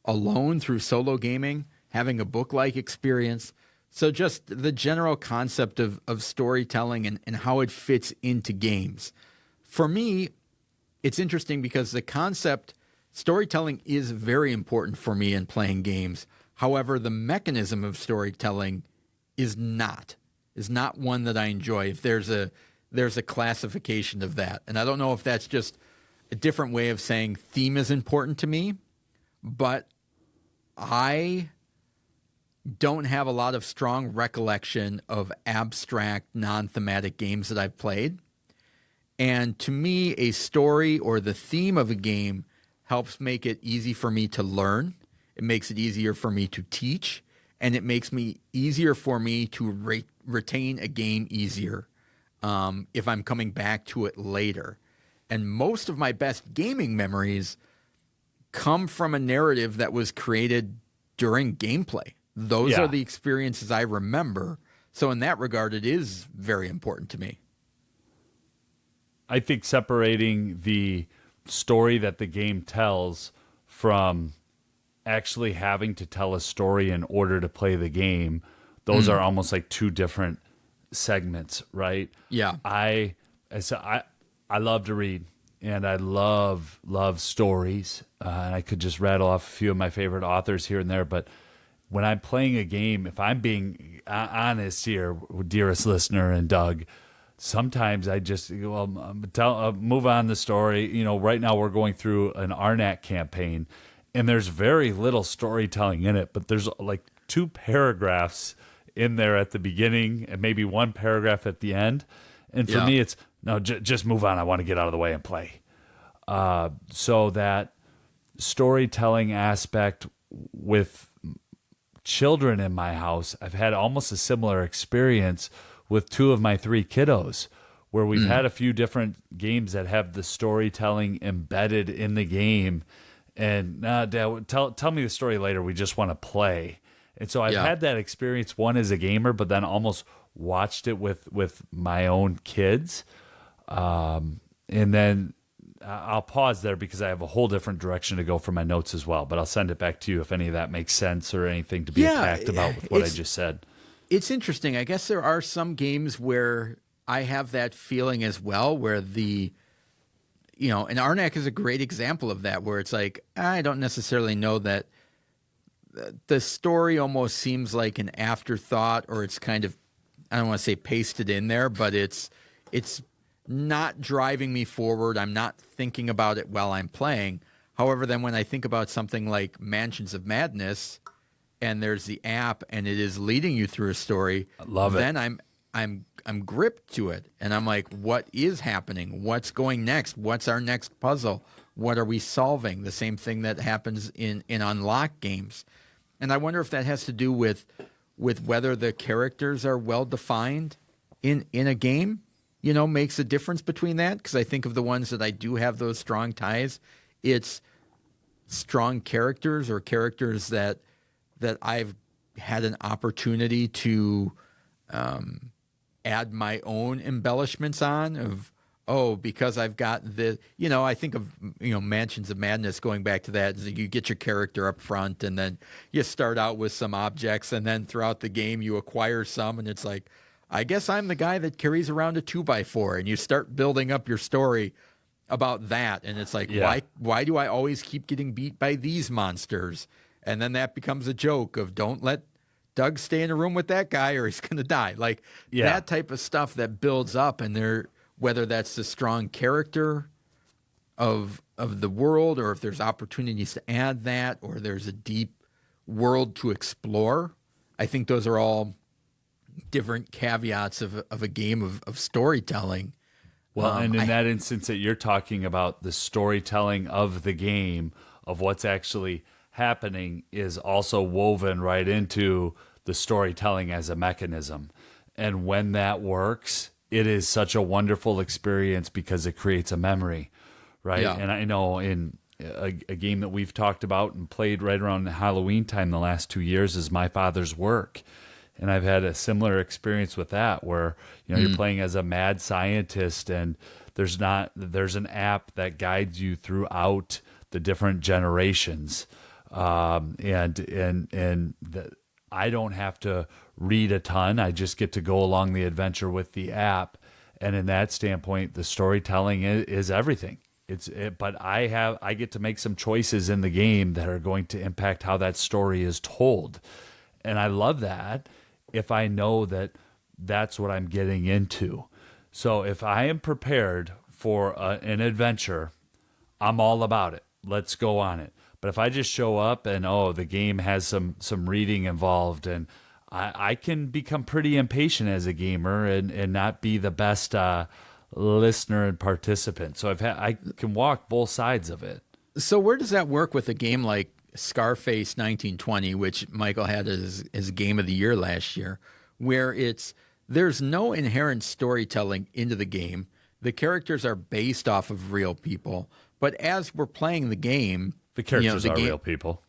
alone through solo gaming, having a book-like experience? So just the general concept of storytelling and how it fits into games. For me, it's interesting because the concept, storytelling is very important for me in playing games. However, the mechanism of storytelling is not one that I enjoy. If there's a classification of that. And I don't know if that's just a different way of saying theme is important to me, but I don't have a lot of strong recollection of abstract, non-thematic games that I've played. And to me, a story or the theme of a game helps make it easy for me to learn. It makes it easier for me to teach, and it makes me easier for me to retain a game easier if I'm coming back to it later. And most of my best gaming memories come from a narrative that was created during gameplay. Those are the experiences I remember. So in that regard, it is very important to me. I think separating the story that the game tells from actually having to tell a story in order to play the game, those are almost like two different segments, right? Yeah. I love to read, and I love stories. And I could just rattle off a few of my favorite authors here and there, but when I'm playing a game, if I'm being honest here, dearest listener and Doug, sometimes I just move on the story. You know, right now we're going through an Arnak campaign, and there's very little storytelling in it, but there's like 2 paragraphs in there at the beginning and maybe 1 paragraph at the end. And for me, it's just move on. I want to get out of the way and play. So that storytelling aspect with children in my house, I've had almost a similar experience with 2 of my 3 kiddos, where we've had a few different games that have the storytelling embedded in the game. And Dad, tell me the story later. We just want to play. And so I've had that experience, one as a gamer, but then almost watched it with my own kids. And then I'll pause there because I have a whole different direction to go for my notes as well. But I'll send it back to you if any of that makes sense or anything to be attacked about with what I just said. It's interesting. I guess there are some games where I have that feeling as well, where and Arnak is a great example of that, where it's like, I don't necessarily know that the story almost seems like an afterthought, or it's kind of, I don't want to say pasted in there, but it's not driving me forward. I'm not thinking about it while I'm playing. However, then when I think about something like Mansions of Madness, and there's the app and it is leading you through a story, I love it. then I'm gripped to it, and I'm like, what is happening? What's going next? What's our next puzzle? What are we solving? The same thing that happens in unlock games. And I wonder if that has to do with whether the characters are well defined in a game, makes a difference between that. Because I think of the ones that I do have those strong ties, it's strong characters or characters that I've had an opportunity to add my own embellishments on because I've got the, I think of, Mansions of Madness, going back to that, you get your character up front and then you start out with some objects and then throughout the game you acquire some, and it's like, I guess I'm the guy that carries around a 2x4, and you start building up your story about that. And it's like, why do I always keep getting beat by these monsters? And then that becomes a joke of, don't let Doug stay in a room with that guy or he's going to die. Like that type of stuff that builds up, and whether that's the strong character of the world, or if there's opportunities to add that, or there's a deep world to explore. I think those are all different caveats of a game of storytelling. Well, and in that instance that you're talking about, the storytelling of the game, of what's actually happening, is also woven right into the storytelling as a mechanism. And when that works, it is such a wonderful experience because it creates a memory, right? Yeah. And I know in a game that we've talked about and played right around Halloween time the last 2 years is My Father's Work. And I've had a similar experience with that, where you're playing as a mad scientist, and there's an app that guides you throughout the different generations, I don't have to read a ton. I just get to go along the adventure with the app, and in that standpoint, the storytelling is everything. But I get to make some choices in the game that are going to impact how that story is told, and I love that. If I know that that's what I'm getting into. So if I am prepared for an adventure, I'm all about it. Let's go on it. But if I just show up and, the game has some reading involved, and I can become pretty impatient as a gamer and not be the best listener and participant. So I can walk both sides of it. So where does that work with a game like Scarface 1920, which Michael had as game of the year last year, where there's no inherent storytelling into the game. The characters are based off of real people, but as we're playing the game, the characters are real people.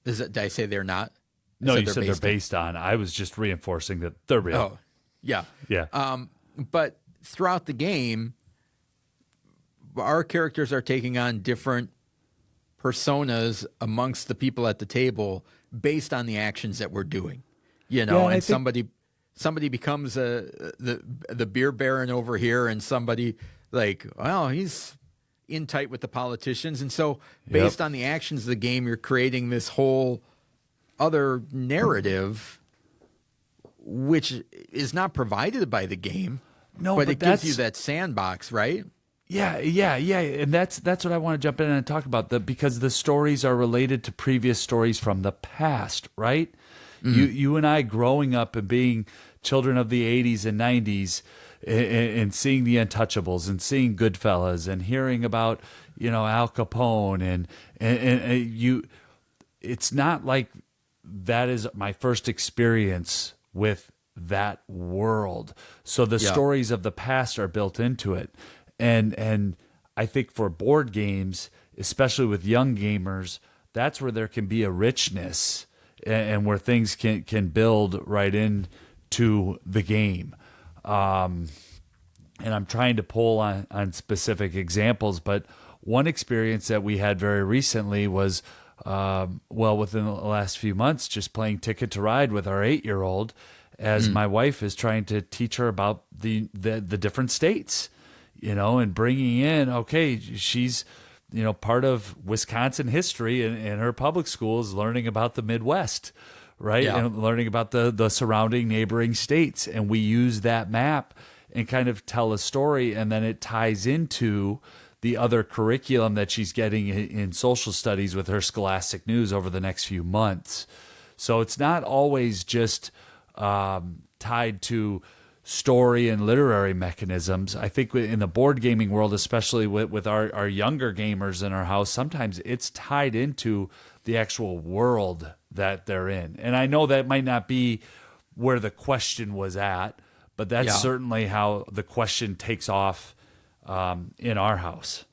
Did I say they're not? No, you said they're based on. I was just reinforcing that they're real. Oh, yeah. Yeah. But throughout the game, our characters are taking on different personas amongst the people at the table based on the actions that we're doing, and somebody becomes the beer baron over here, and somebody he's in tight with the politicians. And so based on the actions of the game, you're creating this whole other narrative, which is not provided by the game. No, but it gives you that sandbox, right? Yeah, and that's what I want to jump in and talk about, because the stories are related to previous stories from the past, right? You and I growing up and being children of the 80s and 90s and seeing The Untouchables and seeing Goodfellas and hearing about, Al Capone and you, it's not like that is my first experience with that world. So the stories of the past are built into it. And I think for board games, especially with young gamers, that's where there can be a richness and where things can build right into the game. And I'm trying to pull on specific examples, but one experience that we had very recently was, within the last few months, just playing Ticket to Ride with our 8-year-old, as my wife is trying to teach her about the different states. And bringing in, she's, part of Wisconsin history in her public schools, learning about the Midwest, right? Yeah. And learning about the surrounding neighboring states. And we use that map and kind of tell a story, and then it ties into the other curriculum that she's getting in social studies with her Scholastic News over the next few months. So it's not always just tied to story and literary mechanisms. I think in the board gaming world, especially with our younger gamers in our house, sometimes it's tied into the actual world that they're in. And I know that might not be where the question was at, but that's certainly how the question takes off in our house.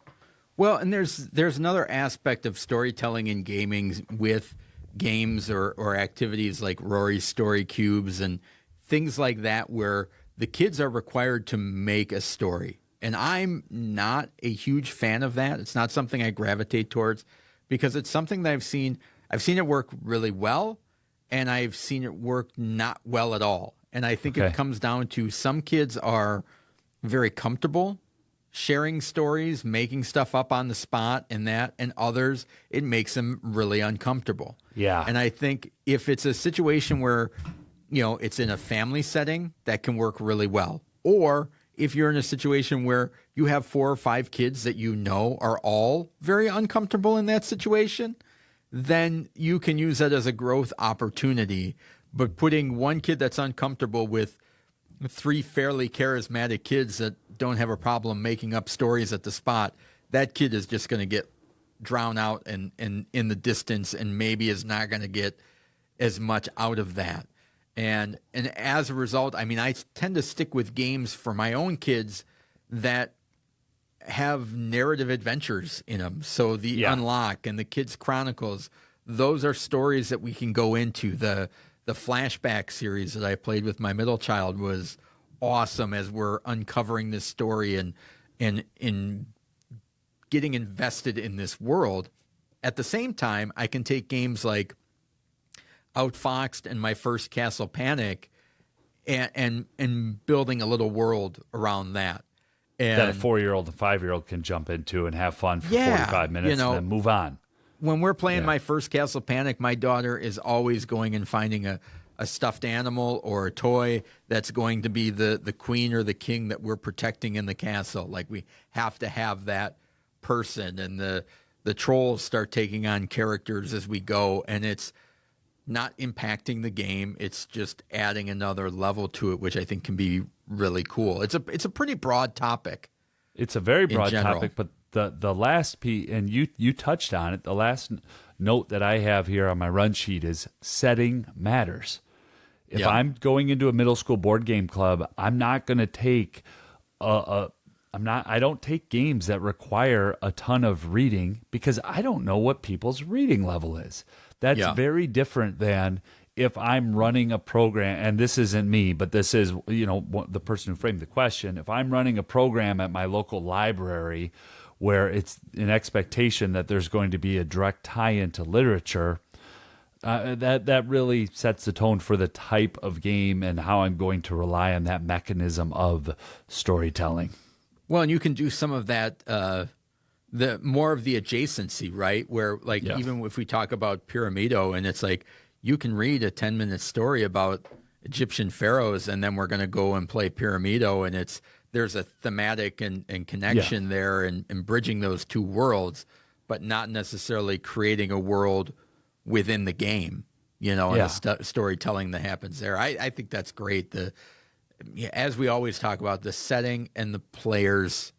Well, and there's another aspect of storytelling in gaming with games or activities like Rory's Story Cubes and things like that, where the kids are required to make a story. And I'm not a huge fan of that. It's not something I gravitate towards because it's something that I've seen it work really well, and I've seen it work not well at all. And I think it comes down to some kids are very comfortable sharing stories, making stuff up on the spot and others, it makes them really uncomfortable. Yeah. And I think if it's a situation where, it's in a family setting, that can work really well. Or if you're in a situation where you have 4 or 5 kids that are all very uncomfortable in that situation, then you can use that as a growth opportunity. But putting one kid that's uncomfortable with 3 fairly charismatic kids that don't have a problem making up stories at the spot, that kid is just going to get drowned out and in the distance and maybe is not going to get as much out of that. And as a result, I mean, I tend to stick with games for my own kids that have narrative adventures in them. So the Unlock and the Kids Chronicles, those are stories that we can go into. The flashback series that I played with my middle child was awesome as we're uncovering this story and in getting invested in this world. At the same time, I can take games like Outfoxed and My First Castle Panic and building a little world around that. And that a 4-year-old and 5-year-old can jump into and have fun for 45 minutes and then move on. When we're playing My First Castle Panic, my daughter is always going and finding a stuffed animal or a toy that's going to be the queen or the king that we're protecting in the castle. Like, we have to have that person, and the trolls start taking on characters as we go, and it's not impacting the game. It's just adding another level to it, which I think can be really cool. It's a pretty broad topic. It's a very broad topic, but the last piece, and you touched on it, the last note that I have here on my run sheet is setting matters. If I'm going into a middle school board game club, I'm not going to take I don't take games that require a ton of reading because I don't know what people's reading level is. That's very different than if I'm running a program, and this isn't me, but this is, the person who framed the question. If I'm running a program at my local library where it's an expectation that there's going to be a direct tie-in to literature, that really sets the tone for the type of game and how I'm going to rely on that mechanism of storytelling. Well, and you can do some of that, the more of the adjacency, right? Where, like, even if we talk about Pyramido, and it's like you can read a 10-minute story about Egyptian pharaohs, and then we're going to go and play Pyramido, and there's a thematic and connection there, and bridging those two worlds, but not necessarily creating a world within the game, and the storytelling that happens there. I think that's great. As we always talk about, the setting and the players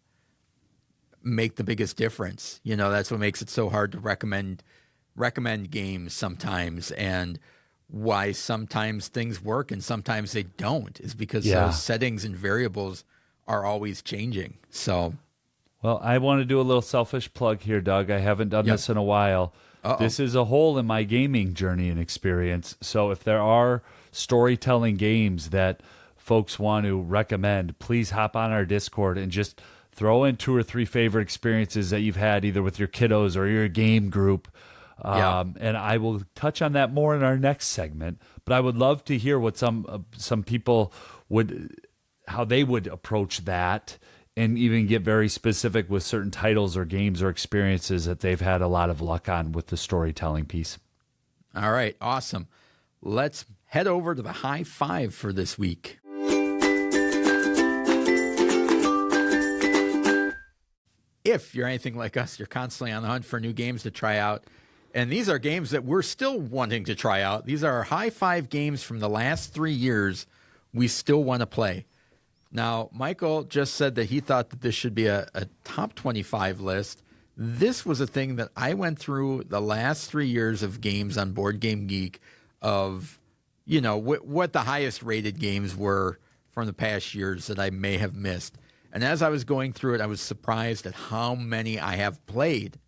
make the biggest difference. That's what makes it so hard to recommend games sometimes, and why sometimes things work and sometimes they don't is because those settings and variables are always changing. So, well, I want to do a little selfish plug here, Doug. I haven't done this in a while. This is a hole in my gaming journey and experience. So if there are storytelling games that folks want to recommend, please hop on our Discord and just throw in 2 or 3 favorite experiences that you've had either with your kiddos or your game group. And I will touch on that more in our next segment. But I would love to hear what some people how they would approach that, and even get very specific with certain titles or games or experiences that they've had a lot of luck on with the storytelling piece. All right, awesome. Let's head over to the high five for this week. If you're anything like us, you're constantly on the hunt for new games to try out. And these are games that we're still wanting to try out. These are high five games from the last 3 years we still want to play. Now, Michael just said that he thought that this should be a top 25 list. This was a thing that I went through the last 3 years of games on Board Game Geek of, what the highest rated games were from the past years that I may have missed. And as I was going through it, I was surprised at how many I have played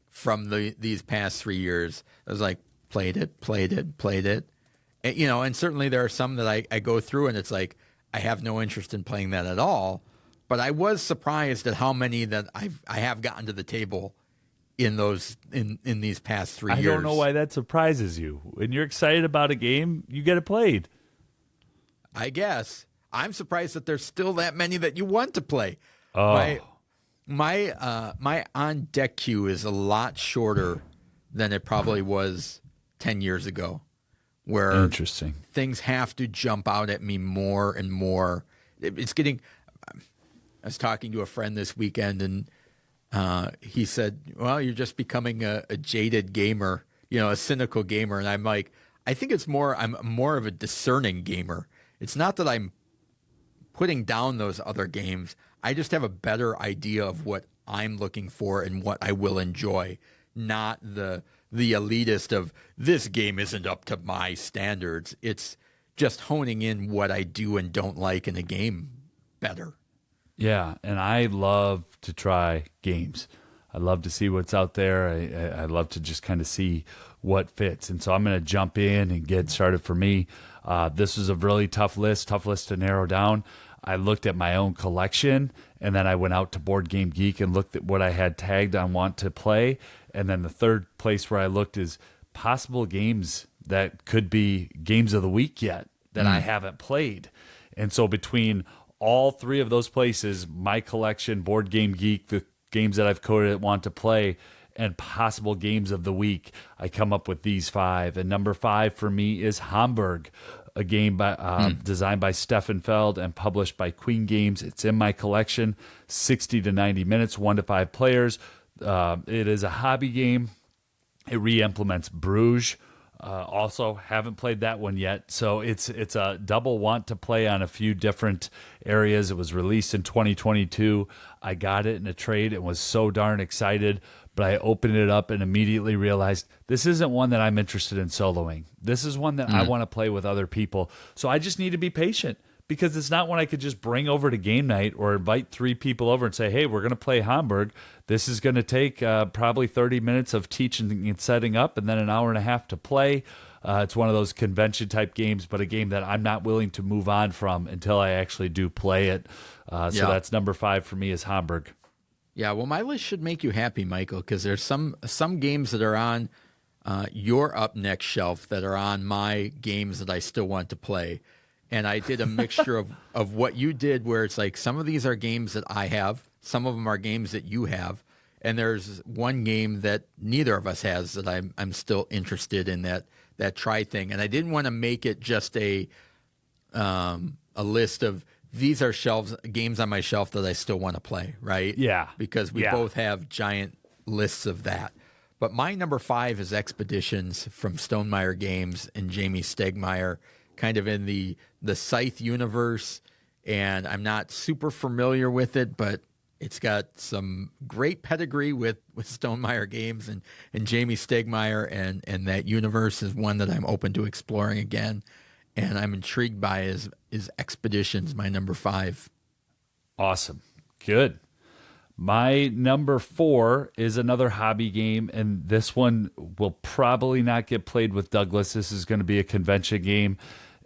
from these past 3 years. I was like, played it. And certainly there are some that I go through and it's like, I have no interest in playing that at all. But I was surprised at how many that I have gotten to the table in these past 3 years. I don't know why that surprises you. When you're excited about a game, you get it played. I guess. I'm surprised that there's still that many that you want to play. Oh. My on deck queue is a lot shorter than it probably was 10 years ago, where Interesting. Things have to jump out at me more and more. It's getting. I was talking to a friend this weekend, and he said, "Well, you're just becoming a jaded gamer, a cynical gamer." And I'm like, I think I'm more of a discerning gamer. It's not that I'm putting down those other games. I just have a better idea of what I'm looking for and what I will enjoy, not the elitist of this game isn't up to my standards. It's just honing in what I do and don't like in a game better. Yeah, and I love to try games. I love to see what's out there. I love to just kind of see what fits. And so I'm going to jump in and get started for me. This was a really tough list to narrow down. I looked at my own collection, and then I went out to Board Game Geek and looked at what I had tagged on want to play. And then the third place where I looked is possible games that could be games of the week yet that I haven't played. And so between all three of those places, my collection, Board Game Geek, the games that I've coded that want to play, and possible games of the week, I come up with these 5. And number 5 for me is Hamburg, a game designed by Stefan Feld and published by Queen Games. It's in my collection, 60 to 90 minutes, 1 to 5 players. It is a hobby game. It re-implements Bruges. Also, haven't played that one yet. So it's a double want to play on a few different areas. It was released in 2022. I got it in a trade and was so darn excited. But I opened it up and immediately realized this isn't one that I'm interested in soloing. This is one that I want to play with other people. So I just need to be patient, because it's not one I could just bring over to game night or invite 3 people over and say, hey, we're going to play Hamburg. This is going to take probably 30 minutes of teaching and setting up and then an hour and a half to play. It's one of those convention type games, but a game that I'm not willing to move on from until I actually do play it. So that's number 5 for me is Hamburg. Yeah, well, my list should make you happy, Michael, because there's some games that are on your up next shelf that are on my games that I still want to play. And I did a mixture of what you did, where it's like some of these are games that I have, some of them are games that you have, and there's one game that neither of us has that I'm still interested in, that try thing. And I didn't want to make it just a list of these are games on my shelf that I still want to play, right? Yeah. Because we both have giant lists of that. But my number 5 is Expeditions from Stonemaier Games and Jamie Stegmaier, kind of in the Scythe universe. And I'm not super familiar with it, but it's got some great pedigree with Stonemaier Games and Jamie Stegmaier, and that universe is one that I'm open to exploring again. And I'm intrigued by is Expeditions, my number 5. Awesome. Good. My number 4 is another hobby game, and this one will probably not get played with Douglas. This is going to be a convention game,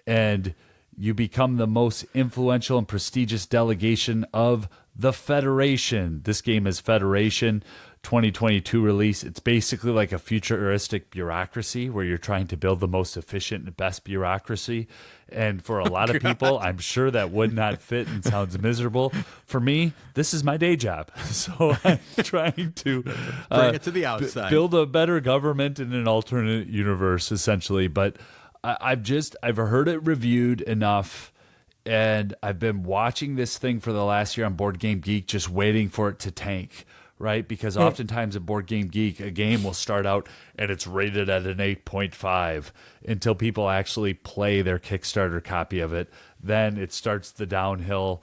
and you become the most influential and prestigious delegation of the Federation. This game is Federation, 2022 release. It's basically like a futuristic bureaucracy where you're trying to build the most efficient and best bureaucracy. And for a lot of people, I'm sure that would not fit and sounds miserable. For me, this is my day job. So I'm trying to bring it to the outside. Build a better government in an alternate universe, essentially. But I've heard it reviewed enough, and I've been watching this thing for the last year on Board Game Geek, just waiting for it to tank right? Because oftentimes at Board Game Geek, a game will start out and it's rated at an 8.5 until people actually play their Kickstarter copy of it. Then it starts the downhill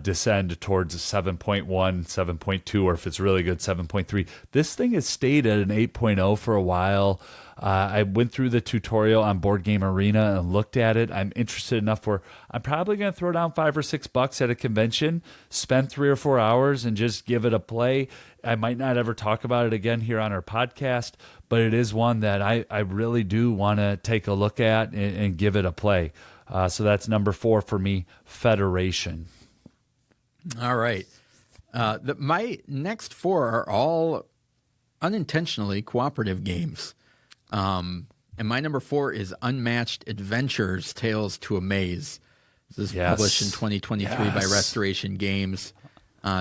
descend towards a 7.1, 7.2, or if it's really good, 7.3. This thing has stayed at an 8.0 for a while. I went through the tutorial on Board Game Arena and looked at it. I'm interested enough where I'm probably going to throw down $5 or $6 at a convention, spend 3 or 4 hours, and just give it a play. I might not ever talk about it again here on our podcast, but it is one that I really do want to take a look at and give it a play. So that's number 4 for me, Federation. All right. My next 4 are all unintentionally cooperative games. And my number 4 is Unmatched Adventures, Tales to Amaze. This is published in 2023 by Restoration Games,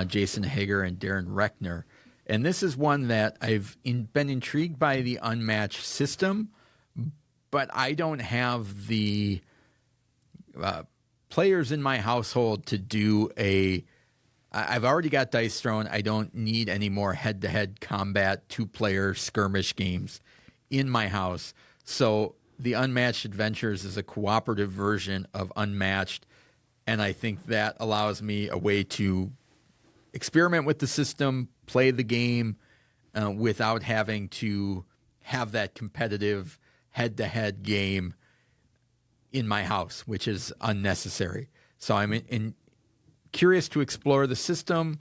Jason Hager and Darren Reckner. And this is one that I've been intrigued by the Unmatched system, but I don't have the players in my household to do I've already got dice thrown. I don't need any more head-to-head combat 2-player skirmish games in my house. So the Unmatched Adventures is a cooperative version of Unmatched, and I think that allows me a way to experiment with the system, play the game without having to have that competitive head-to-head game in my house, which is unnecessary. So I'm curious to explore the system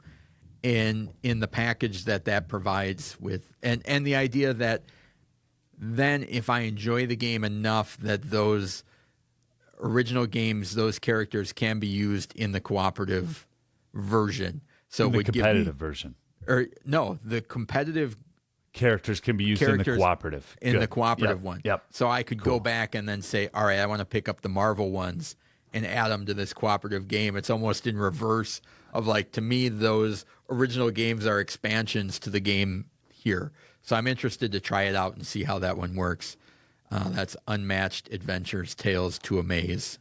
in the package that provides with, and the idea that then if I enjoy the game enough that those original games, those characters can be used in the cooperative version. So the competitive version. Or no, the competitive characters can be used in the cooperative. The cooperative one. Yep. So I could go back and then say, all right, I want to pick up the Marvel ones and add them to this cooperative game. It's almost in reverse of, like, to me, those original games are expansions to the game here. So I'm interested to try it out and see how that one works. That's Unmatched Adventures, Tales to Amaze.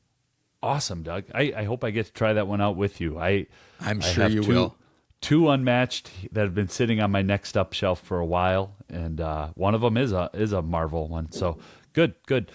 Awesome, Doug. I hope I get to try that one out with you. I'm sure you will. 2 Unmatched that have been sitting on my next up shelf for a while, and one of them is a Marvel one. So good.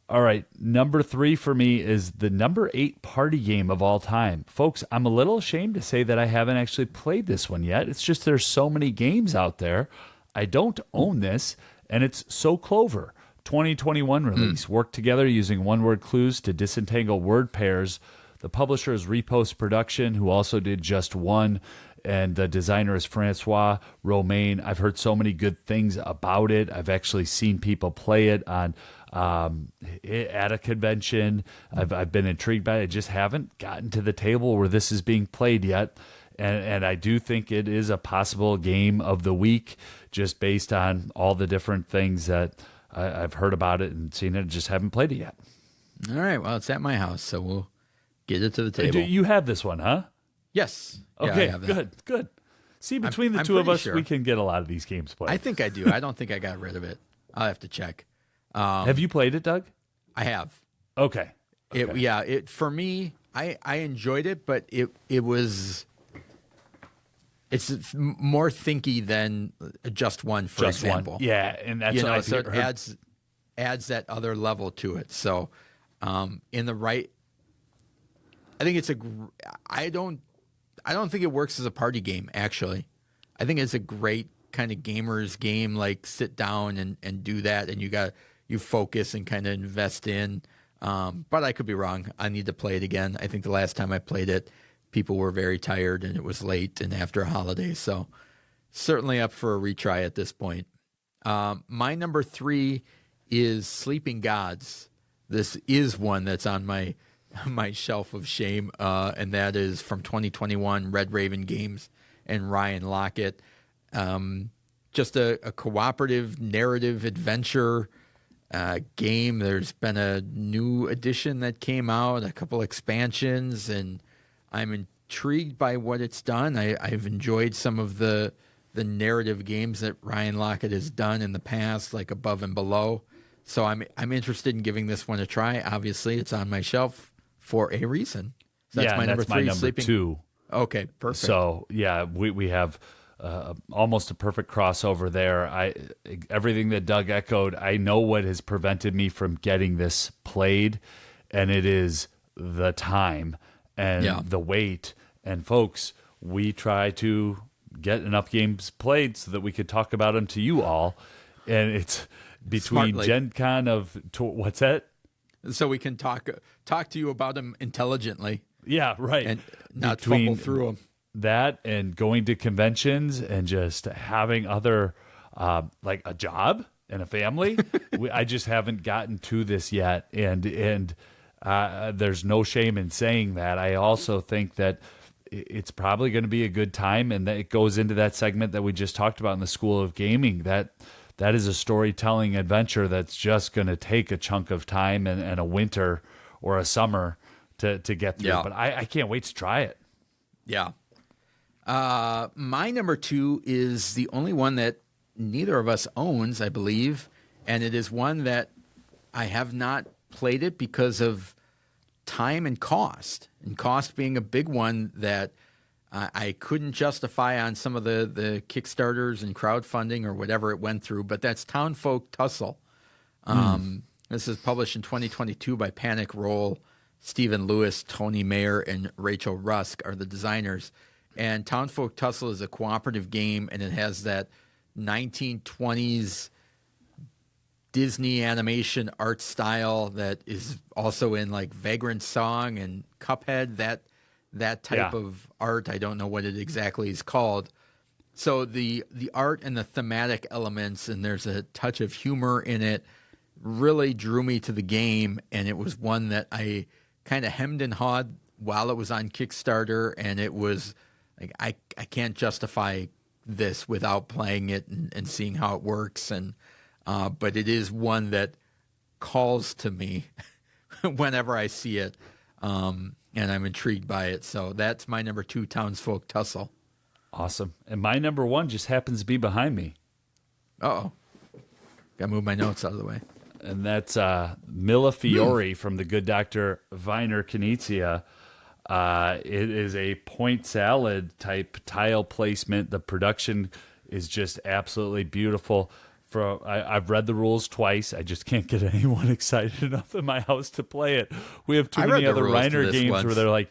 All right, number 3 for me is the number 8 party game of all time. Folks, I'm a little ashamed to say that I haven't actually played this one yet. It's just there's so many games out there. I don't own this, and it's So Clover. 2021 release. Work together using one-word clues to disentangle word pairs. The publisher is Repost Production, who also did Just One, and the designer is Francois Romain. I've heard so many good things about it. I've actually seen people play it on at a convention. I've been intrigued by it. I just haven't gotten to the table where this is being played yet. And I do think it is a possible game of the week, just based on all the different things that I've heard about it and seen it. Just haven't played it yet. All right. Well, it's at my house, so we'll get it to the table. You have this one, huh? Yes. Okay, I have that. good. See, between the two of us, we can get a lot of these games played. I think I do. I don't think I got rid of it. I'll have to check. Have you played it, Doug? I have. Okay. For me, I enjoyed it, but it's more thinky than Just One, for example. Yeah, and that's so it adds that other level to it. So, I think I don't think it works as a party game, actually. I think it's a great kind of gamer's game, like sit down and do that, and you focus and kind of invest in. But I could be wrong. I need to play it again. I think the last time I played it, people were very tired and it was late and after a holiday. So certainly up for a retry at this point. My number 3 is Sleeping Gods. This is one that's on my shelf of shame, and that is from 2021, Red Raven Games and Ryan Lockett. Just a cooperative narrative adventure game. There's been a new edition that came out, a couple expansions, and I'm intrigued by what it's done. I've enjoyed some of the narrative games that Ryan Lockett has done in the past, like Above and Below. So I'm interested in giving this one a try. Obviously, it's on my shelf for a reason. So that's my number 3. My number 2. Okay, perfect. So yeah, we have almost a perfect crossover there. Everything that Doug echoed, I know what has prevented me from getting this played, and it is the time and the wait. And folks, we try to get enough games played so that we could talk about them to you all. And it's between Smartly. Gen Con what's that? So we can talk to you about them intelligently. Yeah, right. And not Between fumble through them. that and going to conventions and just having other, like a job and a family, I just haven't gotten to this yet. And there's no shame in saying that. I also think that it's probably going to be a good time, and that it goes into that segment that we just talked about in the School of Gaming, that is a storytelling adventure that's just going to take a chunk of time and a winter or a summer to get through. Yeah. But I can't wait to try it. Yeah. My number 2 is the only one that neither of us owns, I believe, and it is one that I have not played it because of time and cost being a big one that I couldn't justify on some of the Kickstarters and crowdfunding or whatever it went through, but that's Townfolk Tussle. This is published in 2022 by Panic Roll. Stephen Lewis, Tony Mayer, and Rachel Rusk are the designers. And Townfolk Tussle is a cooperative game, and it has that 1920s Disney animation art style that is also in like Vagrant Song and Cuphead, that type of art. I don't know what it exactly is called. So the art and the thematic elements, and there's a touch of humor in it, really drew me to the game, and it was one that I kind of hemmed and hawed while it was on Kickstarter, and it was like I can't justify this without playing it and seeing how it works, and but it is one that calls to me whenever I see it, and I'm intrigued by it. So that's my number 2, Townsfolk Tussle. Awesome. And my number 1 just happens to be behind me. Uh-oh. Got to move my notes out of the way. And that's Milla Fiore from the Good Dr. Viner Knizia. It is a point salad type tile placement. The production is just absolutely beautiful. I've read the rules twice. I just can't get anyone excited enough in my house to play it. We have too many other Reiner games where they're like,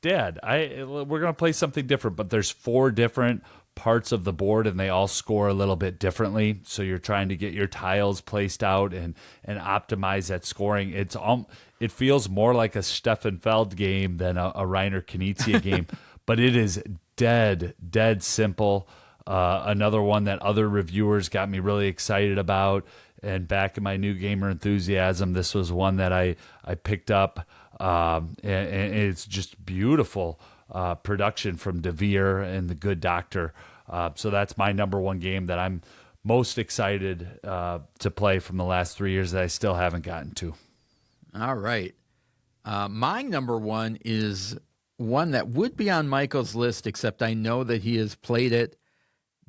Dad, we're going to play something different. But there's 4 different parts of the board, and they all score a little bit differently. So you're trying to get your tiles placed out and optimize that scoring. It feels more like a Stefan Feld game than a Reiner Knizia game, but it is dead simple. Another one that other reviewers got me really excited about. And back in my New Gamer Enthusiasm, this was one that I picked up. And it's just beautiful production from DeVere and the Good Doctor. So that's my number 1 game that I'm most excited to play from the last 3 years that I still haven't gotten to. All right. My number 1 is one that would be on Michael's list, except I know that he has played it,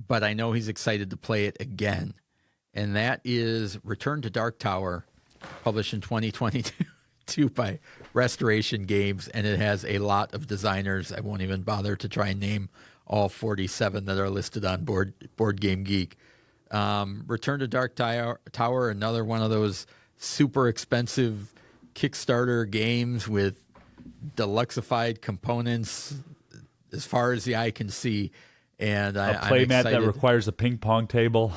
but I know he's excited to play it again. And that is Return to Dark Tower, published in 2022 by Restoration Games, and it has a lot of designers. I won't even bother to try and name all 47 that are listed on Board Game Geek. Return to Dark Tower, another one of those super expensive Kickstarter games with deluxeified components as far as the eye can see. And a playmat that requires a ping pong table.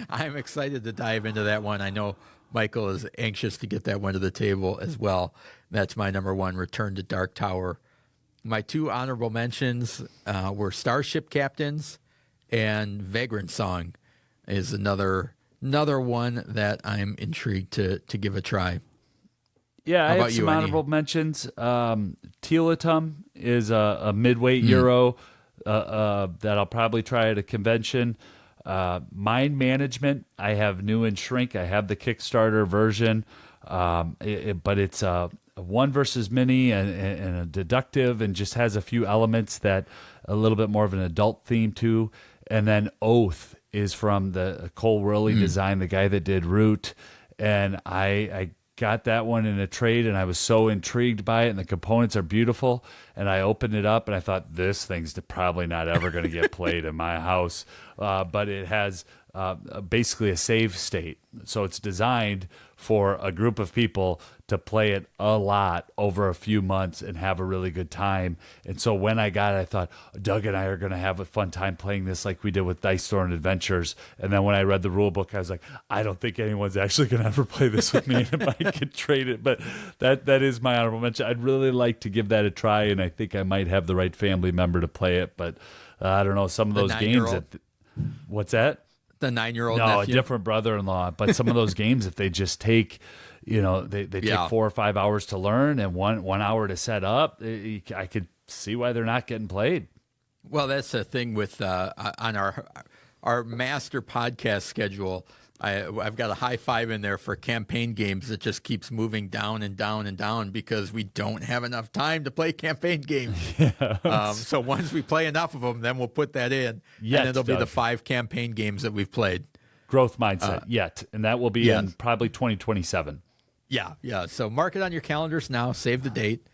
I'm excited to dive into that one. I know Michael is anxious to get that one to the table as well. That's my number 1, Return to Dark Tower. My 2 honorable mentions were Starship Captains, and Vagrant Song is another one that I'm intrigued to give a try. Yeah, I have some honorable mentions. Tealetum is a midweight Euro that I'll probably try at a convention. Mind Management, I have New and Shrink. I have the Kickstarter version, but it's a 1 versus mini and a deductive, and just has a few elements that a little bit more of an adult theme to. And then Oath is from the Cole Worley design, the guy that did Root, and I got that one in a trade, and I was so intrigued by it, and the components are beautiful. And I opened it up, and I thought, this thing's probably not ever going to get played in my house. But it has basically a save state. So it's designed for a group of people to play it a lot over a few months and have a really good time. And so when I got it, I thought, Doug and I are going to have a fun time playing this like we did with Dice Store Adventures. And then when I read the rule book, I was like, I don't think anyone's actually going to ever play this with me, and I might get traded. But that is my honorable mention. I'd really like to give that a try, and I think I might have the right family member to play it. But I don't know, some of those games. What's that? The 9-year-old No, nephew? a different brother-in-law. But some of those games, if they just take, they take 4 or 5 hours to learn and one hour to set up, I could see why they're not getting played. Well, that's the thing with on our master podcast schedule. I've got a high five in there for campaign games that just keeps moving down and down and down because we don't have enough time to play campaign games. So once we play enough of them, then we'll put that in. Yet, and it'll be Doug. the 5 campaign games that we've played. Growth mindset, yet. And that will be yes. in probably 2027. Yeah. So mark it on your calendars now. Save the date.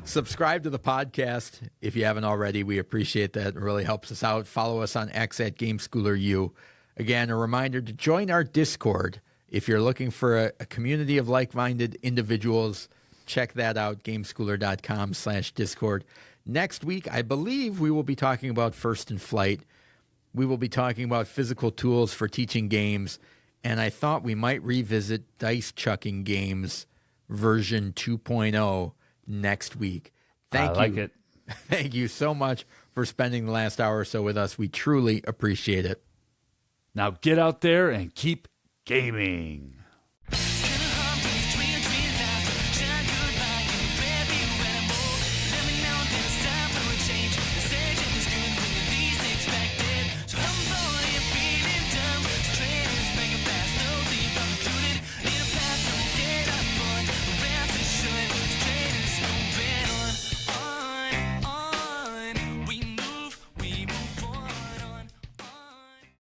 Subscribe to the podcast if you haven't already. We appreciate that. It really helps us out. Follow us on X at GameSchoolerU. Again, a reminder to join our Discord. If you're looking for a community of like-minded individuals, check that out, gameschooler.com/Discord. Next week, I believe we will be talking about First in Flight. We will be talking about physical tools for teaching games, and I thought we might revisit Dice Chucking Games version 2.0 next week. I like it. Thank you so much for spending the last hour or so with us. We truly appreciate it. Now get out there and keep gaming.